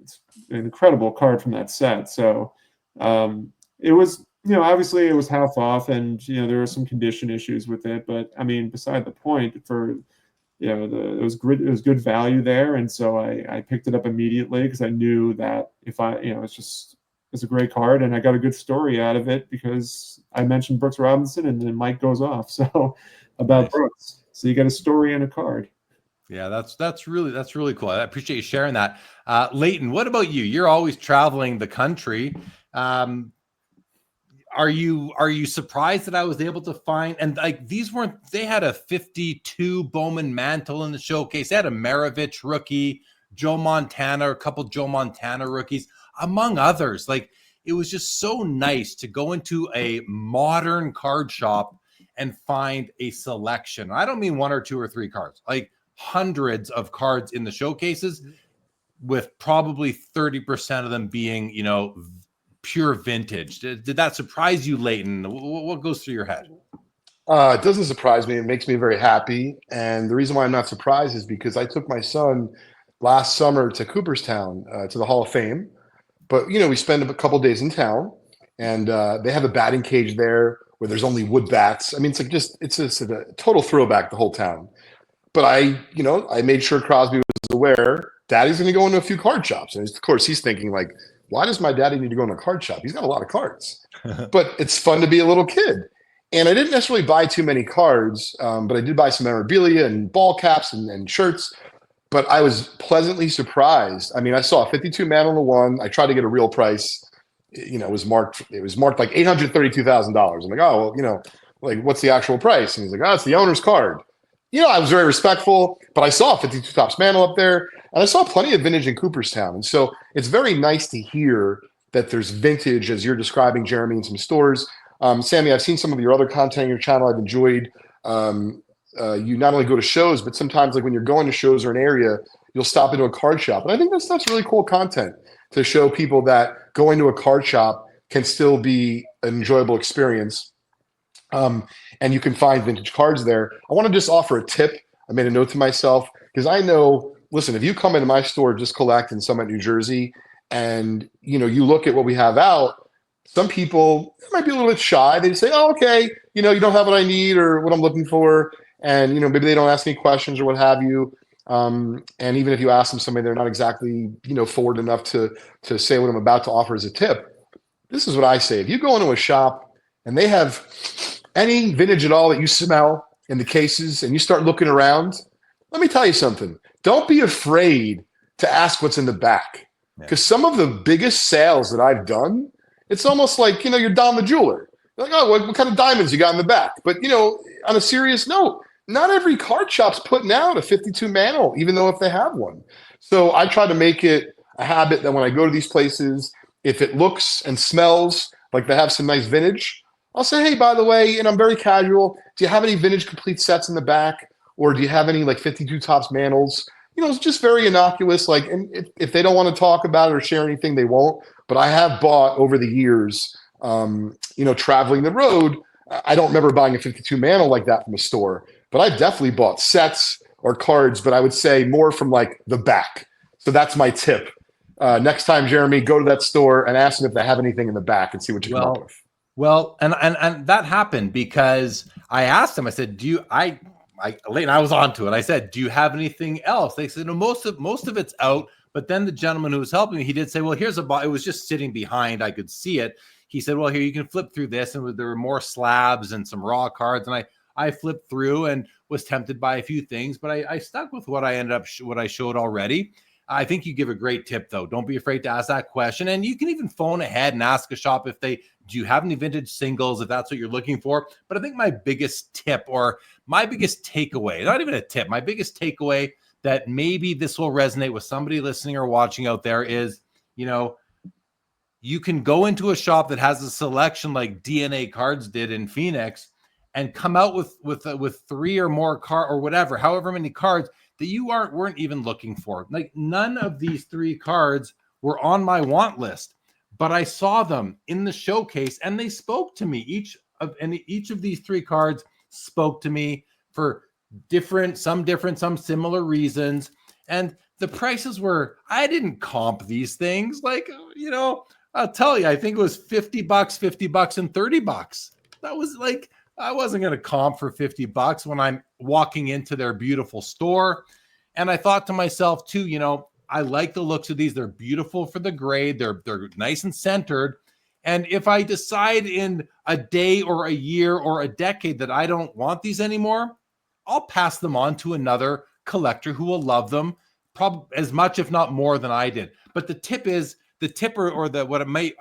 it's an incredible card from that set. So it was, obviously it was half off, and there were some condition issues with it, but I mean, beside the point, for it was good value there, and so I picked it up immediately because I knew that if it's a great card, and I got a good story out of it because I mentioned Brooks Robinson, and then Mike goes off so about Nice. Brooks. So you got a story and a card. Yeah, that's really cool. I appreciate you sharing that. Leighton, what about you? You're always traveling the country. Are you surprised that I was able to find, and like they had a 52 Bowman Mantle in the showcase. They had a Maravich rookie, Joe Montana, a couple Joe Montana rookies, among others. Like, it was just so nice to go into a modern card shop and find a selection. I don't mean one or two or three cards, like hundreds of cards in the showcases, with probably 30% of them being, pure vintage. Did that surprise you, Leighton? What goes through your head? It doesn't surprise me. It makes me very happy. And the reason why I'm not surprised is because I took my son last summer to Cooperstown, to the Hall of Fame. But, we spend a couple days in town, and they have a batting cage there where there's only wood bats. I mean, it's just a total throwback, the whole town. But I made sure Crosby was aware Daddy's going to go into a few card shops. And of course, he's thinking like, why does my daddy need to go into a card shop? He's got a lot of cards. But it's fun to be a little kid. And I didn't necessarily buy too many cards, but I did buy some memorabilia and ball caps and shirts. But I was pleasantly surprised. I mean, I saw a 52 man on the one. I tried to get a real price. It was marked like $832,000. I'm like, oh, well, like, what's the actual price? And he's like, oh, it's the owner's card. I was very respectful, but I saw a 52 Topps mantle up there, and I saw plenty of vintage in Cooperstown. And so it's very nice to hear that there's vintage, as you're describing, Jeremy, in some stores. Sammy, I've seen some of your other content on your channel. I've enjoyed. You not only go to shows, but sometimes, like when you're going to shows or an area, you'll stop into a card shop. And I think that's really cool content to show people that going to a card shop can still be an enjoyable experience. And you can find vintage cards there. I want to just offer a tip. I made a note to myself because I know, listen, if you come into my store, Just Collect in Summit, New Jersey, and you look at what we have out, some people might be a little bit shy. They say, oh, okay, you don't have what I need or what I'm looking for. And, maybe they don't ask any questions or what have you. And even if you ask them something, they're not exactly, forward enough to say what I'm about to offer as a tip. This is what I say. If you go into a shop and they have any vintage at all that you smell in the cases and you start looking around, let me tell you something. Don't be afraid to ask what's in the back. Because some of the biggest sales that I've done, it's almost like, you're Don the jeweler. You're like, oh, what kind of diamonds you got in the back? But, on a serious note, not every card shop's putting out a 52 mantle, even though if they have one. So I try to make it a habit that when I go to these places, if it looks and smells like they have some nice vintage, I'll say, hey, by the way, and I'm very casual. Do you have any vintage complete sets in the back? Or do you have any like 52 Topps Manals? It's just very innocuous. Like, and if they don't want to talk about it or share anything, they won't. But I have bought over the years, traveling the road. I don't remember buying a 52 Manal like that from a store, but I've definitely bought sets or cards, but I would say more from like the back. So that's my tip. Next time, Jeremy, go to that store and ask them if they have anything in the back and see what you come up with. Well, and that happened because I asked him, I said, Leighton, I was onto it. I said, do you have anything else? They said, no, most of it's out. But then the gentleman who was helping me, he did say, well, here's it was just sitting behind. I could see it. He said, well, here, you can flip through this. And there were more slabs and some raw cards. And I flipped through and was tempted by a few things, but I stuck with what I showed already. I think you give a great tip, though. Don't be afraid to ask that question. And you can even phone ahead and ask a shop do you have any vintage singles, if that's what you're looking for. But I think my biggest tip, or my biggest takeaway, not even a tip, my biggest takeaway that maybe this will resonate with somebody listening or watching out there is, you can go into a shop that has a selection like DNA Cards did in Phoenix and come out with 3 or more or whatever, however many cards that you weren't even looking for. Like, none of these 3 cards were on my want list, but I saw them in the showcase and they spoke to me. Each of these 3 cards spoke to me for some similar reasons. And the prices I didn't comp these things. Like, I'll tell you, I think it was $50, $50 and $30. That was like, I wasn't going to comp for $50 when I'm walking into their beautiful store. And I thought to myself too, I like the looks of these. They're beautiful for the grade. They're nice and centered. And if I decide in a day or a year or a decade that I don't want these anymore, I'll pass them on to another collector who will love them probably as much, if not more, than I did. But the tip I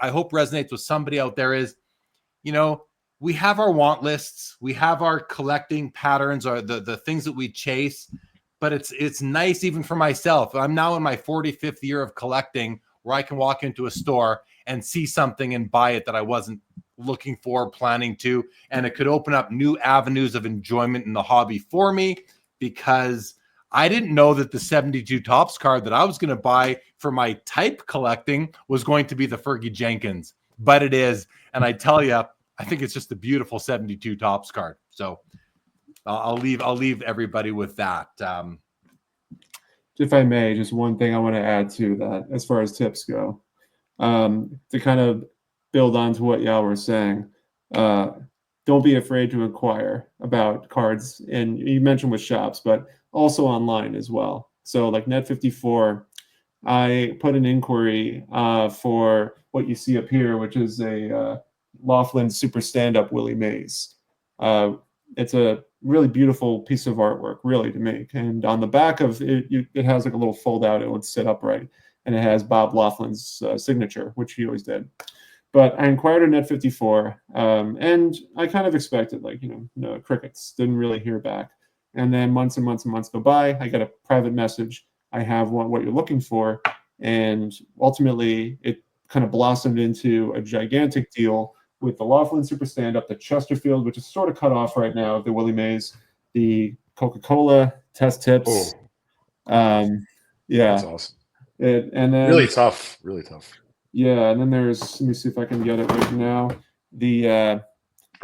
hope resonates with somebody out there is, we have our want lists, we have our collecting patterns, or the things that we chase. But it's nice even for myself. I'm now in my 45th year of collecting, where I can walk into a store and see something and buy it that I wasn't looking for, planning to, and it could open up new avenues of enjoyment in the hobby for me, because I didn't know that the 72 Topps card that I was going to buy for my type collecting was going to be the Fergie Jenkins, but it is. And I tell you, I think it's just a beautiful 72 Topps card. So I'll leave everybody with that. If I may, just one thing I want to add to that as far as tips go, to kind of build on to what y'all were saying. Don't be afraid to inquire about cards, and you mentioned with shops, but also online as well. So like Net54, I put an inquiry for what you see up here, which is a Laughlin Super Stand-Up Willie Mays. It's a really beautiful piece of artwork, really, to make. And on the back of it, it has like a little fold out. It would sit upright, and it has Bob Laughlin's signature, which he always did. But I inquired on Net54, and I kind of expected, crickets. Didn't really hear back. And then months and months and months go by. I get a private message. I have what you're looking for, and ultimately it kind of blossomed into a gigantic deal with the Laughlin Super Stand-Up, the Chesterfield, which is sort of cut off right now, the Willie Mays, the Coca-Cola test tips. Yeah, that's awesome. And then really tough. Yeah, and then there's, let me see if I can get it right now, the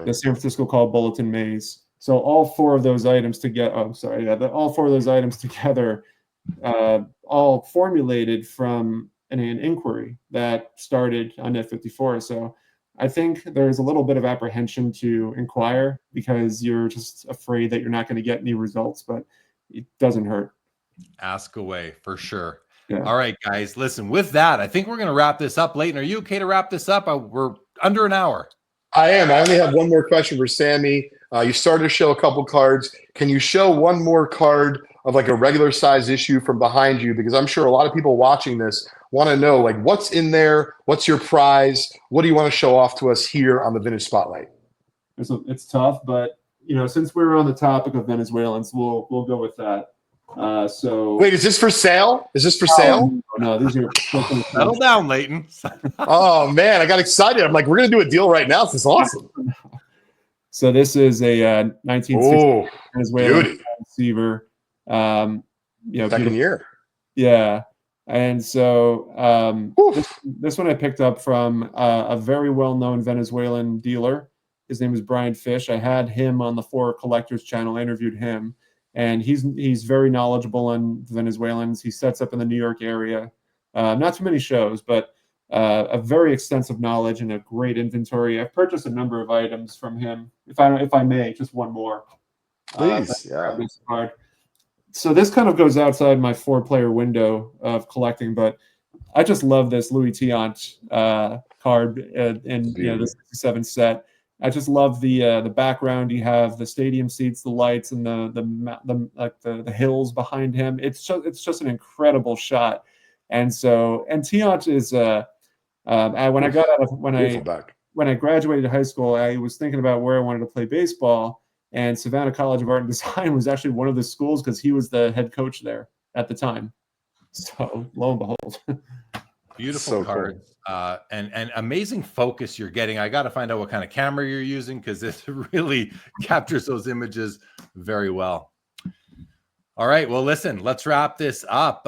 San Francisco Call Bulletin Mays. So all 4 of those items together. All 4 of those items together, all formulated from an inquiry that started on Net54. So I think there's a little bit of apprehension to inquire because you're just afraid that you're not going to get any results, but it doesn't hurt. Ask away for sure. Yeah. All right, guys, listen, with that, I think we're going to wrap this up. Leighton, are you okay to wrap this up? We're under an hour. I am. I only have one more question for Sammy. You started to show a couple cards. Can you show one more card of like a regular size issue from behind you? Because I'm sure a lot of people watching this want to know, like, what's in there? What's your prize? What do you want to show off to us here on the Vintage Spotlight? It's tough, but since we're on the topic of Venezuelans, we'll go with that. So wait, is this for sale? Is this for sale? No, these are settle down, Leighton. Oh man, I got excited. I'm like, we're gonna do a deal right now. This is awesome. So this is a 1960 Venezuelan beauty. receiver. Second beautiful. year. Yeah. And so this one I picked up from a very well-known Venezuelan dealer. His name is Brian Fish. I had him on the For Collectors channel. I interviewed him, and he's very knowledgeable on Venezuelans. He sets up in the New York area. Not too many shows, but a very extensive knowledge and a great inventory. I've purchased a number of items from him. If I may, just one more. Please, yeah. So this kind of goes outside my 4-player window of collecting, but I just love this Louis Tiant card in the 67 set. I just love the background. You have the stadium seats, the lights, and the hills behind him. It's just an incredible shot. And Tiant is when I graduated high school, I was thinking about where I wanted to play baseball. And Savannah College of Art and Design was actually one of the schools because he was the head coach there at the time. So lo and behold. Beautiful card. Cool. And amazing focus you're getting. I got to find out what kind of camera you're using because it really captures those images very well. All right. Well, listen, let's wrap this up.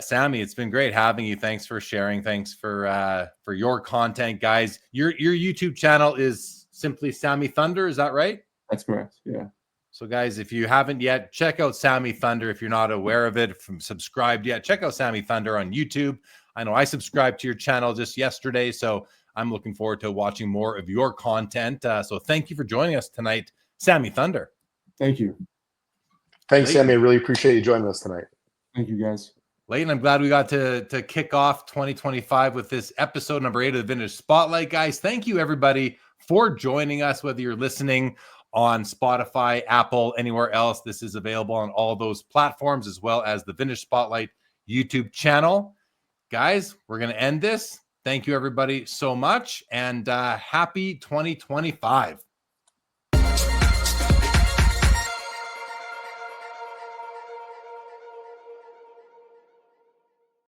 Sammy, it's been great having you. Thanks for sharing. Thanks for your content, guys. Your YouTube channel is simply Sammy Thunder. Is that right? That's correct. Yeah. So guys, if you haven't yet, check out Sammy Thunder. If you're not aware of it, subscribed yet, check out Sammy Thunder on YouTube. I know I subscribed to your channel just yesterday, so I'm looking forward to watching more of your content. So thank you for joining us tonight, Sammy Thunder. Thank you. Thanks, Sammy. I really appreciate you joining us tonight. Thank you, guys. Leighton, I'm glad we got to kick off 2025 with this episode number 8 of the Vintage Spotlight, guys. Thank you, everybody, for joining us, whether you're listening on Spotify, Apple, anywhere else. This is available on all those platforms, as well as the Vintage Spotlight YouTube channel. Guys, we're going to end this. Thank you, everybody, so much, and happy 2025.